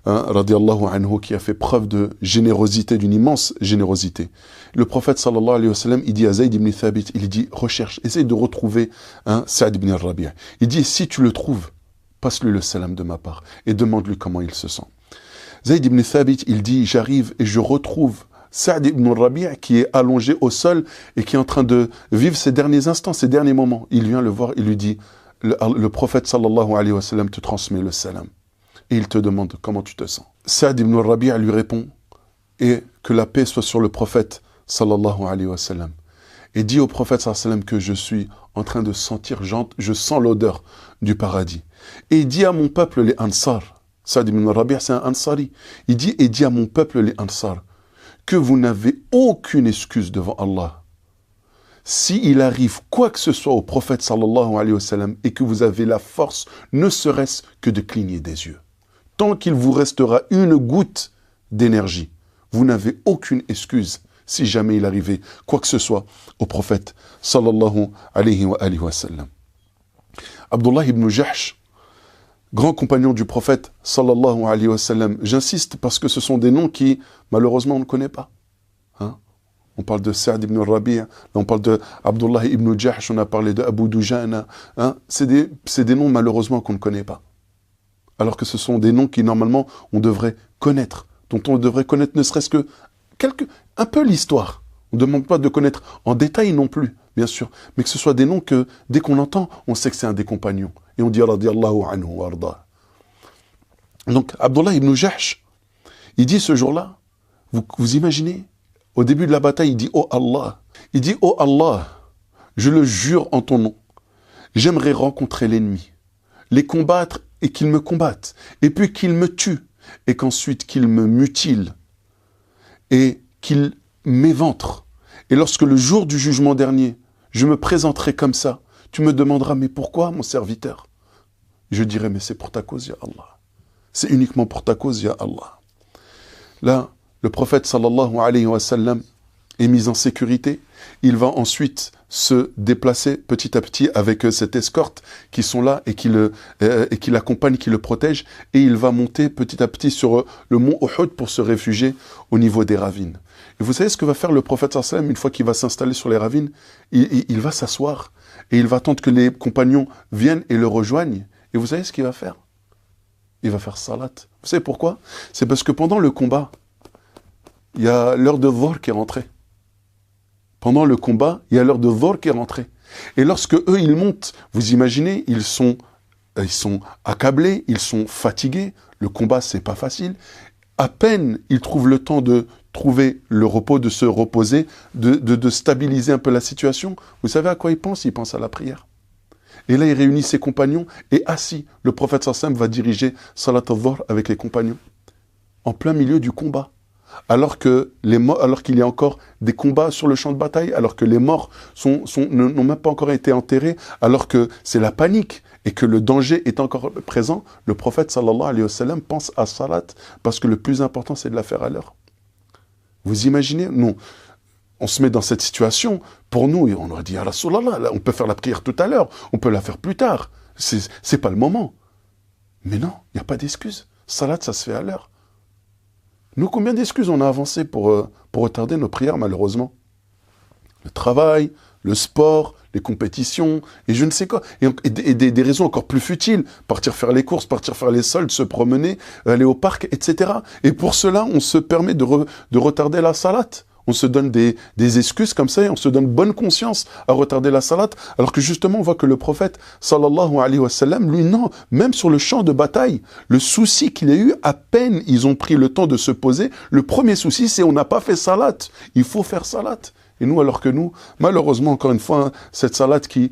radiallahu anhu, qui a fait preuve de générosité, d'une immense générosité. Le prophète sallallahu alayhi wa sallam, il dit à Zayd ibn Thabit, il dit, recherche, essaye de retrouver Sa'd ibn al-Rabi'. Il dit, si tu le trouves, passe-lui le salam de ma part et demande-lui comment il se sent. Zayd ibn Thabit, il dit, j'arrive et je retrouve Sa'd ibn al-Rabi' qui est allongé au sol et qui est en train de vivre ses derniers instants, ses derniers moments. Il vient le voir, il lui dit, le prophète sallallahu alayhi wa sallam te transmet le salam. Et il te demande comment tu te sens. Sa'd ibn al-Rabi' lui répond, et que la paix soit sur le prophète sallallahu alayhi wa sallam. Et dit au prophète sallallahu alayhi wa sallam que je suis en train de sentir, je sens l'odeur du paradis. Et il dit à mon peuple les Ansar, Sa'd ibn al-Rabi' c'est un Ansari, il dit à mon peuple les Ansar, que vous n'avez aucune excuse devant Allah. S'il arrive quoi que ce soit au prophète sallallahu alayhi wa sallam et que vous avez la force, ne serait-ce que de cligner des yeux. Tant qu'il vous restera une goutte d'énergie, vous n'avez aucune excuse si jamais il arrivait quoi que ce soit au prophète sallallahu alayhi wa sallam. Abdullah ibn Jahsh, grand compagnon du prophète sallallahu alayhi wa sallam, j'insiste parce que ce sont des noms qui malheureusement on ne connaît pas. On parle de Sa'd ibn al-Rabi', on parle de Abdullah ibn Jahsh, on a parlé de Abu Dujana. C'est des noms malheureusement qu'on ne connaît pas. Alors que ce sont des noms qui normalement on devrait connaître, dont on devrait connaître ne serait-ce que un peu l'histoire. On ne demande pas de connaître en détail non plus, bien sûr, mais que ce soit des noms que dès qu'on entend, on sait que c'est un des compagnons. Et on dit radiyallahu anhu wa arda. Donc Abdullah ibn Jahsh, il dit ce jour-là, vous imaginez, au début de la bataille, il dit, oh Allah, je le jure en ton nom, j'aimerais rencontrer l'ennemi, les combattre et qu'il me combatte, et puis qu'il me tue, et qu'ensuite qu'il me mutile, et qu'il m'éventre. Et lorsque le jour du jugement dernier, je me présenterai comme ça, tu me demanderas, mais pourquoi, mon serviteur? Je dirai, mais c'est pour ta cause, ya Allah. C'est uniquement pour ta cause, ya Allah. Là, le prophète sallallahu alayhi wa sallam est mis en sécurité. Il va ensuite se déplacer petit à petit avec cette escorte qui sont là et qui l'accompagnent, qui le protègent. Et il va monter petit à petit sur le mont Uhud pour se réfugier au niveau des ravines. Et vous savez ce que va faire le prophète sallallahu alayhi wa sallam une fois qu'il va s'installer sur les ravines? Il va s'asseoir et il va attendre que les compagnons viennent et le rejoignent. Et vous savez ce qu'il va faire? Il va faire salat. Vous savez pourquoi? C'est parce que pendant le combat, il y a l'heure de Dhuhr qui est rentrée. Pendant le combat, il y a l'heure de Dhuhr qui est rentrée. Et lorsque eux, ils montent, vous imaginez, ils sont accablés, ils sont fatigués. Le combat, c'est pas facile. À peine, ils trouvent le temps de trouver le repos, de se reposer, de stabiliser un peu la situation. Vous savez à quoi ils pensent? Ils pensent à la prière. Et là, il réunit ses compagnons et assis, le prophète sallallahu alayhi wa sallam va diriger Salat al-Dhuhr avec les compagnons. En plein milieu du combat. Alors qu'il y a encore des combats sur le champ de bataille, alors que les morts n'ont même pas encore été enterrés, alors que c'est la panique et que le danger est encore présent, le prophète sallallahu alayhi wa sallam pense à salat parce que le plus important c'est de la faire à l'heure. Vous imaginez? Non. On se met dans cette situation, pour nous, on aurait dit, ah Rasulallah, on peut faire la prière tout à l'heure, on peut la faire plus tard, c'est pas le moment. Mais non, il n'y a pas d'excuse. Salat, ça se fait à l'heure. Nous, combien d'excuses on a avancé pour retarder nos prières, malheureusement? Le travail, le sport, les compétitions, et je ne sais quoi. Et des raisons encore plus futiles. Partir faire les courses, partir faire les soldes, se promener, aller au parc, etc. Et pour cela, on se permet de retarder la salat. On se donne des excuses comme ça et on se donne bonne conscience à retarder la salat, alors que justement on voit que le prophète sallallahu alayhi wa sallam, lui non, même sur le champ de bataille, le souci qu'il a eu, à peine ils ont pris le temps de se poser, le premier souci c'est on n'a pas fait salat, il faut faire salat. Et nous, alors que nous, malheureusement, encore une fois, cette salat qui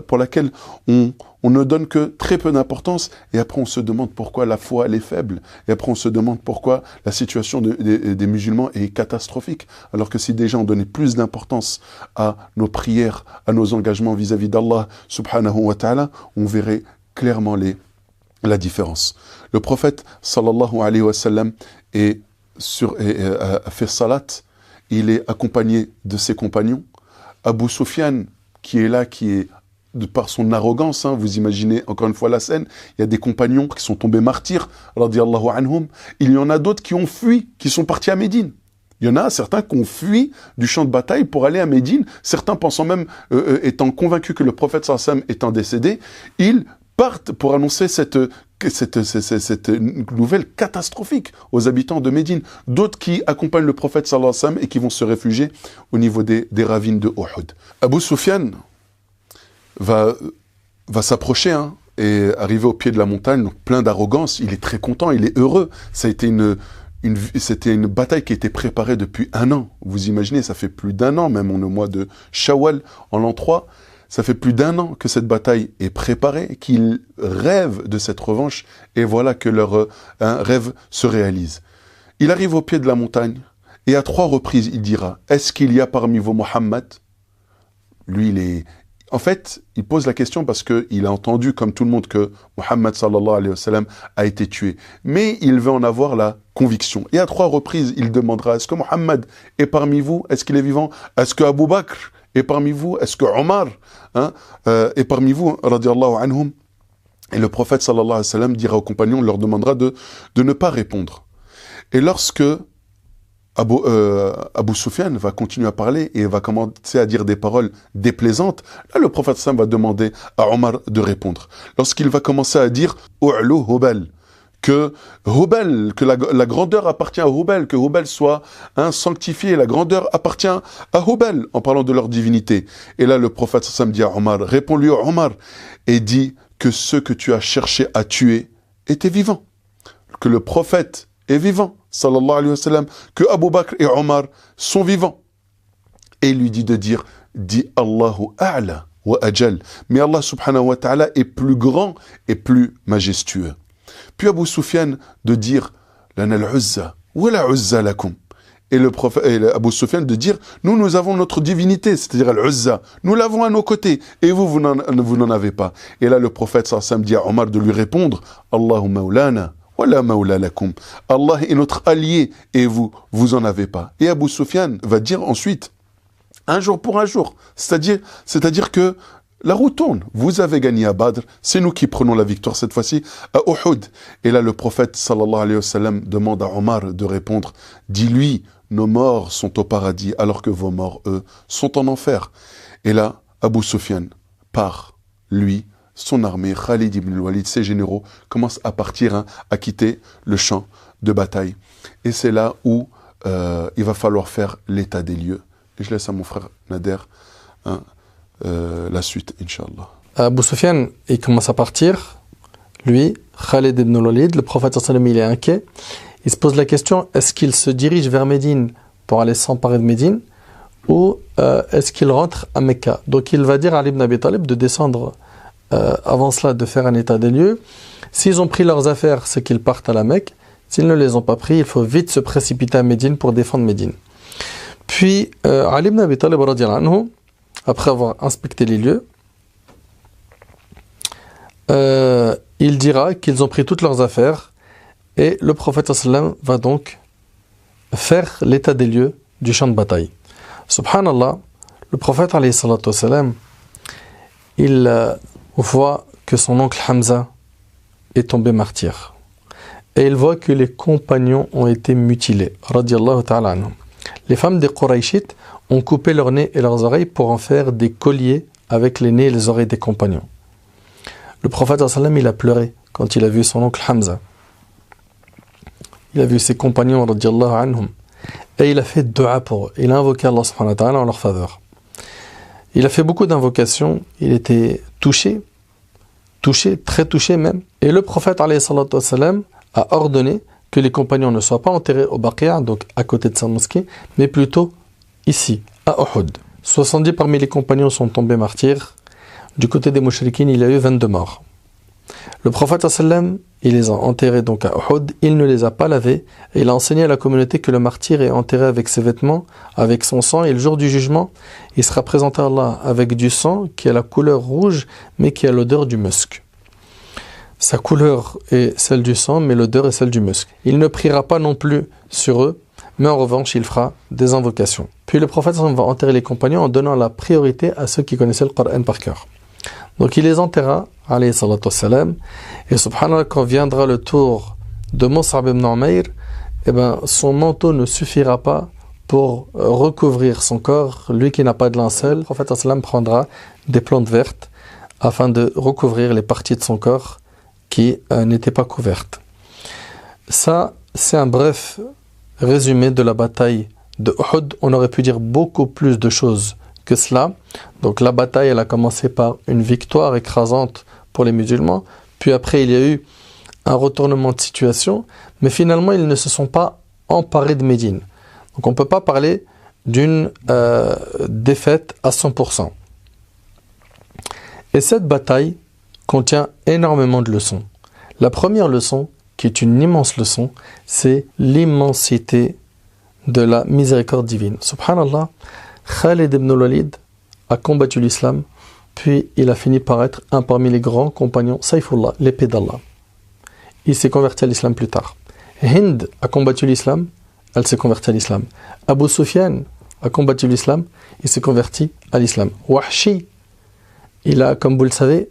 pour laquelle on ne donne que très peu d'importance, et après on se demande pourquoi la foi elle est faible, et après on se demande pourquoi la situation des musulmans est catastrophique, alors que si déjà on donnait plus d'importance à nos prières, à nos engagements vis-à-vis d'Allah subhanahu wa ta'ala, on verrait clairement la différence. Le prophète sallallahu alayhi wa sallam a fait salat, il est accompagné de ses compagnons. Abu Sufyan, qui est là, qui est, de par son arrogance, vous imaginez encore une fois la scène, il y a des compagnons qui sont tombés martyrs, radiyallahu anhum. Il y en a d'autres qui ont fui, qui sont partis à Médine. Il y en a certains qui ont fui du champ de bataille pour aller à Médine, certains pensant même, étant convaincus que le prophète sallallahu alayhi wa sallam étant décédé, ils partent pour annoncer cette nouvelle catastrophique aux habitants de Médine. D'autres qui accompagnent le prophète sallallahu alayhi wa sallam et qui vont se réfugier au niveau des ravines de Uhud. Abu Sufyan va s'approcher et arriver au pied de la montagne, donc plein d'arrogance. Il est très content, il est heureux. Ça a été c'était une bataille qui était préparée depuis 1 an. Vous imaginez, ça fait plus d'1 an, même on est au mois de Shawwal, en l'an 3. Ça fait plus d'1 an que cette bataille est préparée, qu'ils rêvent de cette revanche, et voilà que leur rêve se réalise. Il arrive au pied de la montagne, et à 3 reprises, il dira, « Est-ce qu'il y a parmi vous Mohammed ?» Lui, en fait, il pose la question parce qu'il a entendu, comme tout le monde, que Mohammed sallallahu alayhi wa sallam a été tué. Mais il veut en avoir la conviction. Et à 3 reprises, il demandera, « Est-ce que Mohammed est parmi vous? Est-ce qu'il est vivant? Est-ce que Abu Bakr est parmi vous? Est-ce que Omar est parmi vous, radiallahu anhum ?» Et le prophète sallallahu alayhi wa sallam dira aux compagnons, leur demandera de ne pas répondre. Et lorsque Abu Sufyan va continuer à parler et va commencer à dire des paroles déplaisantes, là le prophète sallallahu alayhi wa sallam va demander à Omar de répondre. Lorsqu'il va commencer à dire « U'lu Hubal », que la grandeur appartient à Hubal, que Hubal soit sanctifié, la grandeur appartient à Hubal, en parlant de leur divinité. Et là, le prophète sallam dit à Omar, réponds-lui à Omar, et dis que ceux que tu as cherché à tuer étaient vivants. Que le prophète est vivant, sallallahu alayhi wa sallam, que Abu Bakr et Omar sont vivants. Et il lui dit de dire, dis Allahu A'la wa Ajal. Mais Allah subhanahu wa ta'ala est plus grand et plus majestueux. Puis Abu Sufyan de dire lana al-Uzza wa la Uzza lakum. Et le prophète Abu Sufyan de dire nous avons notre divinité, c'est-à-dire al-Uzza, nous l'avons à nos côtés et vous n'en avez pas. Et là le prophète sallallahu alayhi wa sallam dit à Omar de lui répondre Allahu maulana wa la maula lakum. Allah est notre allié et vous en avez pas. Et Abu Sufyan va dire ensuite un jour pour un jour, c'est-à-dire que la roue tourne. Vous avez gagné à Badr, c'est nous qui prenons la victoire cette fois-ci à Uhud. Et là, le prophète sallallahu alayhi wa sallam demande à Omar de répondre. Dis-lui, nos morts sont au paradis alors que vos morts, eux, sont en enfer. Et là, Abu Sufyan part, lui, son armée, Khalid ibn al-Walid, ses généraux, commencent à partir, à quitter le champ de bataille. Et c'est là où il va falloir faire l'état des lieux. Et je laisse à mon frère Nader la suite, Inch'Allah. Abu Sufyan, il commence à partir. Lui, Khalid ibn al-Walid, le prophète sallallahu alayhi wa sallam, il est inquiet. Il se pose la question, est-ce qu'il se dirige vers Médine pour aller s'emparer de Médine ou est-ce qu'il rentre à Mecca? Donc il va dire à Ali ibn Abi Talib de descendre avant cela, de faire un état des lieux. S'ils ont pris leurs affaires, c'est qu'ils partent à la Mecque. S'ils ne les ont pas pris, il faut vite se précipiter à Médine pour défendre Médine. Puis Ali ibn Abi Talib, radiyallahu anhu, après avoir inspecté les lieux, il dira qu'ils ont pris toutes leurs affaires et le prophète sallam va donc faire l'état des lieux du champ de bataille. Subhanallah, le prophète alayhi salatu wassalam, il voit que son oncle Hamza est tombé martyr et il voit que les compagnons ont été mutilés, radiyallahu ta'ala anhum. Les femmes des Qurayshites ont coupé leurs nez et leurs oreilles pour en faire des colliers avec les nez et les oreilles des compagnons. Le prophète sallam, il a pleuré quand il a vu son oncle Hamza. Il a vu ses compagnons radiyallahu anhum et il a fait dua pour eux. Il a invoqué Allah subhanahu wa ta'ala en leur faveur. Il a fait beaucoup d'invocations, il était touché, très touché même. Et le prophète alayhi salatu wassalam a ordonné que les compagnons ne soient pas enterrés au Baqi'a, donc à côté de sa mosquée, mais plutôt ici, à Uhud. 70 parmi les compagnons sont tombés martyrs. Du côté des mouchrikines, il y a eu 22 morts. Le prophète sallam, il les a enterrés donc à Uhud, il ne les a pas lavés, et il a enseigné à la communauté que le martyr est enterré avec ses vêtements, avec son sang, et le jour du jugement, il sera présenté à Allah avec du sang qui a la couleur rouge, mais qui a l'odeur du musc. Sa couleur est celle du sang, mais l'odeur est celle du musc. Il ne priera pas non plus sur eux, mais en revanche, il fera des invocations. Puis le prophète sallam va enterrer les compagnons en donnant la priorité à ceux qui connaissaient le Coran par cœur. Donc il les enterra, alayhi salatu wassalam, et subhanallah, quand viendra le tour de Mus'ab ibn Umayr, son manteau ne suffira pas pour recouvrir son corps, lui qui n'a pas de linceul. Le prophète sallam prendra des plantes vertes afin de recouvrir les parties de son corps qui n'étaient pas couvertes. Ça, c'est un bref résumé de la bataille de Uhud. On aurait pu dire beaucoup plus de choses que cela. Donc la bataille, elle a commencé par une victoire écrasante pour les musulmans, puis après il y a eu un retournement de situation, mais finalement ils ne se sont pas emparés de Médine. Donc on ne peut pas parler d'une défaite à 100%. Et cette bataille contient énormément de leçons. La première leçon, qui est une immense leçon, c'est l'immensité de la miséricorde divine. Subhanallah, Khalid ibn al-Walid a combattu l'islam, puis il a fini par être un parmi les grands compagnons, Saifullah, l'épée d'Allah. Il s'est converti à l'islam plus tard. Hind a combattu l'islam, elle s'est convertie à l'islam. Abu Sufyan a combattu l'islam, il s'est converti à l'islam. Wahshi, il a, comme vous le savez,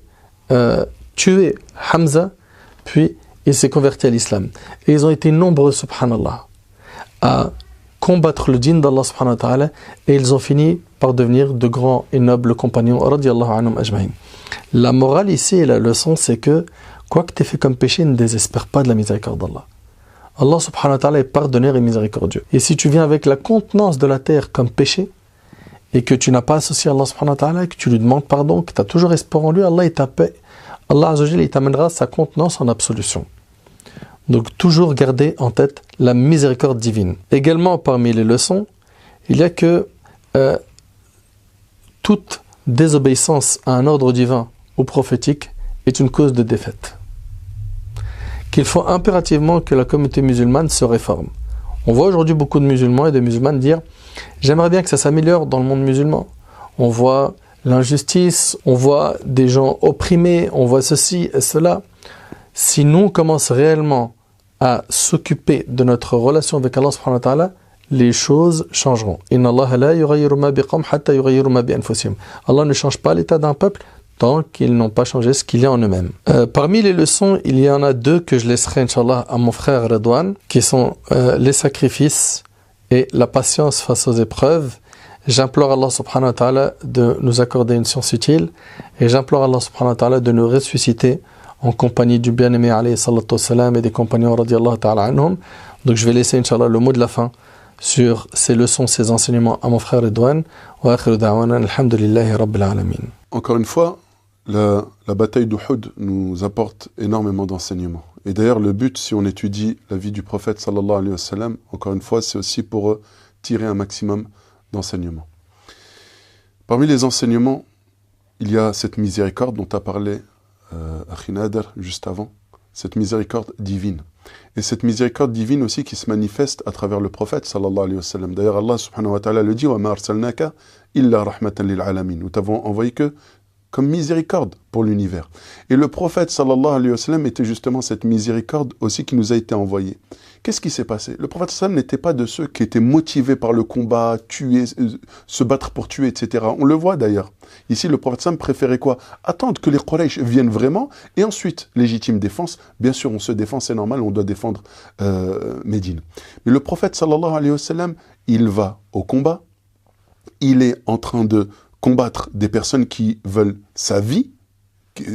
tué Hamza, puis il s'est converti à l'islam. Et ils ont été nombreux, subhanallah, à combattre le dîn d'Allah subhanahu wa ta'ala, et ils ont fini par devenir de grands et nobles compagnons radiyallahu anhum ajma'in. La morale ici et la leçon, c'est que quoi que tu aies fait comme péché, ne désespère pas de la miséricorde d'Allah. Allah subhanahu wa ta'ala est pardonneur et miséricordieux. Et si tu viens avec la contenance de la terre comme péché, et que tu n'as pas associé Allah subhanahu wa ta'ala, que tu lui demandes pardon, que tu as toujours espoir en lui, Allah azza wa jalla, il t'amènera sa contenance en absolution. Donc toujours garder en tête la miséricorde divine. Également parmi les leçons, il y a que toute désobéissance à un ordre divin ou prophétique est une cause de défaite. Qu'il faut impérativement que la communauté musulmane se réforme. On voit aujourd'hui beaucoup de musulmans et de musulmanes dire « J'aimerais bien que ça s'améliore dans le monde musulman. » On voit l'injustice, on voit des gens opprimés, on voit ceci et cela. Si nous on commence réellement à s'occuper de notre relation avec Allah subhanahu wa ta'ala, les choses changeront. Inna Allah la yughayyiru ma biqawmin hatta yughayyiru ma bi anfusihim. Allah ne change pas l'état d'un peuple tant qu'ils n'ont pas changé ce qu'il y a en eux-mêmes. Parmi les leçons, il y en a deux que je laisserai, Inch'Allah, à mon frère Redouane, qui sont les sacrifices et la patience face aux épreuves. J'implore Allah subhanahu wa ta'ala de nous accorder une science utile, et j'implore Allah subhanahu wa ta'ala de nous ressusciter en compagnie du bien-aimé alayhi salatu wassalam et des compagnons radiyallahu ta'ala anhum. Donc je vais laisser, Inch'Allah, le mot de la fin sur ces leçons, ces enseignements à mon frère Redouane. Wa akhiru da'wana alhamdulillahi rabbil alamin. Encore une fois, la bataille d'Uhud nous apporte énormément d'enseignements. Et d'ailleurs, le but, si on étudie la vie du prophète sallallahu alayhi wa sallam, encore une fois, c'est aussi pour tirer un maximum d'enseignements. Parmi les enseignements, il y a cette miséricorde dont a parlé Akhinader juste avant, cette miséricorde divine. Et cette miséricorde divine aussi qui se manifeste à travers le prophète sallallahu alayhi wa sallam. D'ailleurs, Allah subhanahu wa ta'ala le dit « Wa ma arsalnaka illa rahmatan lil alamin » Nous t'avons envoyé que comme miséricorde pour l'univers. Et le prophète sallallahu alayhi wa sallam était justement cette miséricorde aussi qui nous a été envoyée. Qu'est-ce qui s'est passé? Le prophète sallallahu n'était pas de ceux qui étaient motivés par le combat, tuer, se battre pour tuer, etc. On le voit d'ailleurs. Ici, le prophète sallallahu préférait quoi? Attendre que les Quraysh viennent vraiment, et ensuite, légitime défense. Bien sûr, on se défend, c'est normal, on doit défendre Médine. Mais le prophète sallallahu alayhi wa sallam, il va au combat, il est en train de combattre des personnes qui veulent sa vie,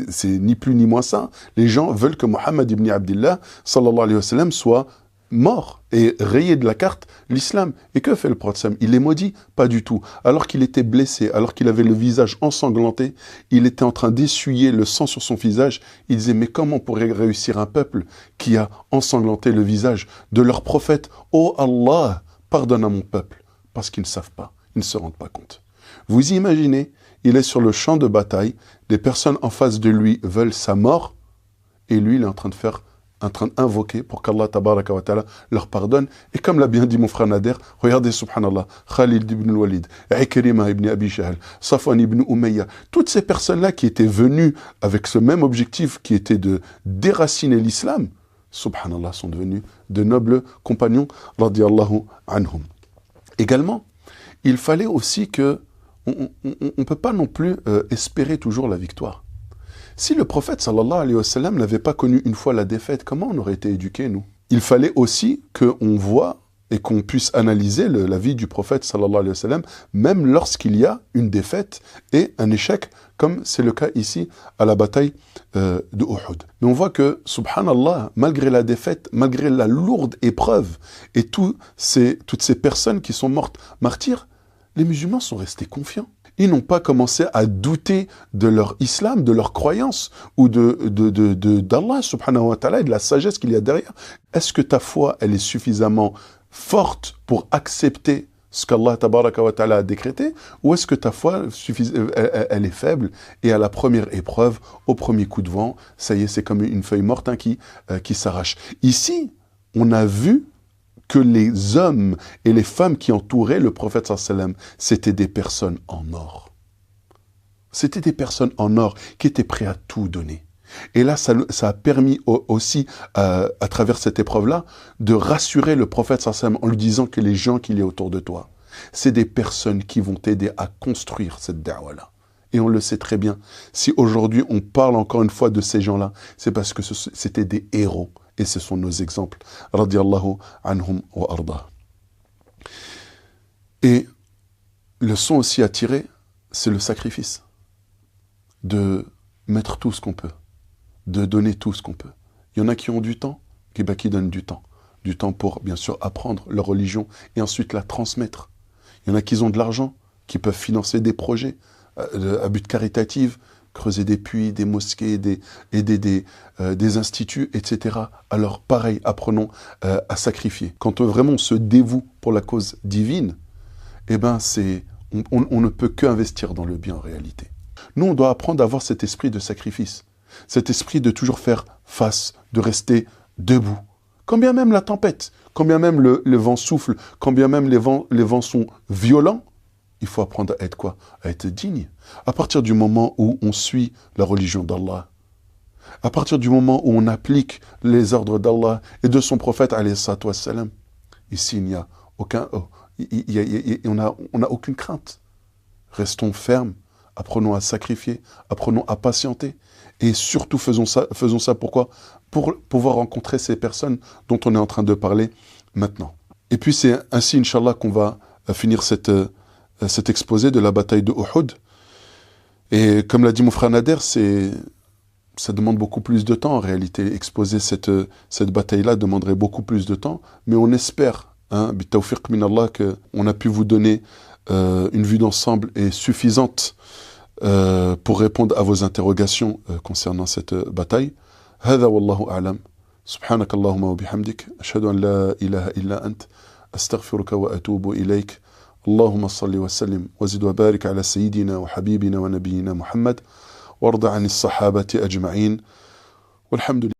c'est ni plus ni moins ça. Les gens veulent que Muhammad ibn Abdillah sallallahu alayhi wa sallam soit mort et rayé de la carte l'islam. Et que fait le prophète? Il est maudit? Pas du tout. Alors qu'il était blessé, alors qu'il avait le visage ensanglanté, il était en train d'essuyer le sang sur son visage. Il disait, mais comment pourrait réussir un peuple qui a ensanglanté le visage de leur prophète? Oh Allah, pardonne à mon peuple, parce qu'ils ne savent pas, ils ne se rendent pas compte. Vous imaginez, il est sur le champ de bataille, des personnes en face de lui veulent sa mort, et lui, il est en train d'invoquer pour qu'Allah tabaraka wa ta'ala leur pardonne. Et comme l'a bien dit mon frère Nader, regardez, subhanallah, Khalid ibn al-Walid, Ikrima ibn Abi Jahl, Safwan ibn Umayya, toutes ces personnes-là qui étaient venues avec ce même objectif qui était de déraciner l'islam, subhanallah, sont devenus de nobles compagnons, radiyallahu anhum. Également, il fallait aussi que on ne peut pas non plus espérer toujours la victoire. Si le prophète sallallahu alayhi wa sallam n'avait pas connu une fois la défaite, comment on aurait été éduqués, nous? Il fallait aussi qu'on voit et qu'on puisse analyser la vie du prophète sallallahu alayhi wa sallam, même lorsqu'il y a une défaite et un échec, comme c'est le cas ici à la bataille de Uhud. Mais on voit que, subhanallah, malgré la défaite, malgré la lourde épreuve et toutes ces personnes qui sont mortes martyrs, les musulmans sont restés confiants. Ils n'ont pas commencé à douter de leur islam, de leur croyance, ou d'Allah subhanahu wa ta'ala et de la sagesse qu'il y a derrière. Est-ce que ta foi, elle est suffisamment forte pour accepter ce qu'Allah tabaraka wa ta'ala a décrété, ou est-ce que ta foi, elle est faible, et à la première épreuve, au premier coup de vent, ça y est, c'est comme une feuille morte qui s'arrache. Ici, on a vu que les hommes et les femmes qui entouraient le prophète sallam, c'était des personnes en or. C'était des personnes en or qui étaient prêts à tout donner. Et là, ça a permis aussi, à travers cette épreuve-là, de rassurer le prophète sallam en lui disant que les gens qu'il y a autour de toi, c'est des personnes qui vont t'aider à construire cette da'wah-là. Et on le sait très bien. Si aujourd'hui on parle encore une fois de ces gens-là, c'est parce que c'était des héros. Et ce sont nos exemples. Radiyallahu anhum wa arda. Et le son aussi à tirer, c'est le sacrifice. De mettre tout ce qu'on peut. De donner tout ce qu'on peut. Il y en a qui ont du temps, qui donnent du temps. Du temps pour, bien sûr, apprendre leur religion et ensuite la transmettre. Il y en a qui ont de l'argent, qui peuvent financer des projets à but caritatif, creuser des puits, des mosquées, aider des instituts, etc. Alors, pareil, apprenons à sacrifier. Quand vraiment on se dévoue pour la cause divine, eh ben, on ne peut qu'investir dans le bien en réalité. Nous, on doit apprendre à avoir cet esprit de sacrifice, cet esprit de toujours faire face, de rester debout. Quand bien même la tempête, quand bien même le vent souffle, quand bien même les vents sont violents, il faut apprendre à être quoi? À être digne. À partir du moment où on suit la religion d'Allah, à partir du moment où on applique les ordres d'Allah et de son prophète, alayhi salatu wassalam, ici il n'y a aucun, on n'a aucune crainte. Restons fermes, apprenons à sacrifier, apprenons à patienter et surtout faisons ça pourquoi? Pour pouvoir rencontrer ces personnes dont on est en train de parler maintenant. Et puis c'est ainsi, Inch'Allah, qu'on va finir cet exposé de la bataille de Uhud. Et comme l'a dit mon frère Nader, ça demande beaucoup plus de temps en réalité. Exposer cette bataille-là demanderait beaucoup plus de temps, mais on espère, bitawfiq min Allah, qu'on a pu vous donner une vue d'ensemble et suffisante pour répondre à vos interrogations concernant cette bataille. هذا والله أعلم سبحانك اللهم وبحمدك أشهد أن لا إله إلا أنت أستغفرك وأتوب إليك اللهم صل وسلم وزد وبارك على سيدنا وحبيبنا ونبينا محمد وارض عن الصحابة أجمعين والحمد لله.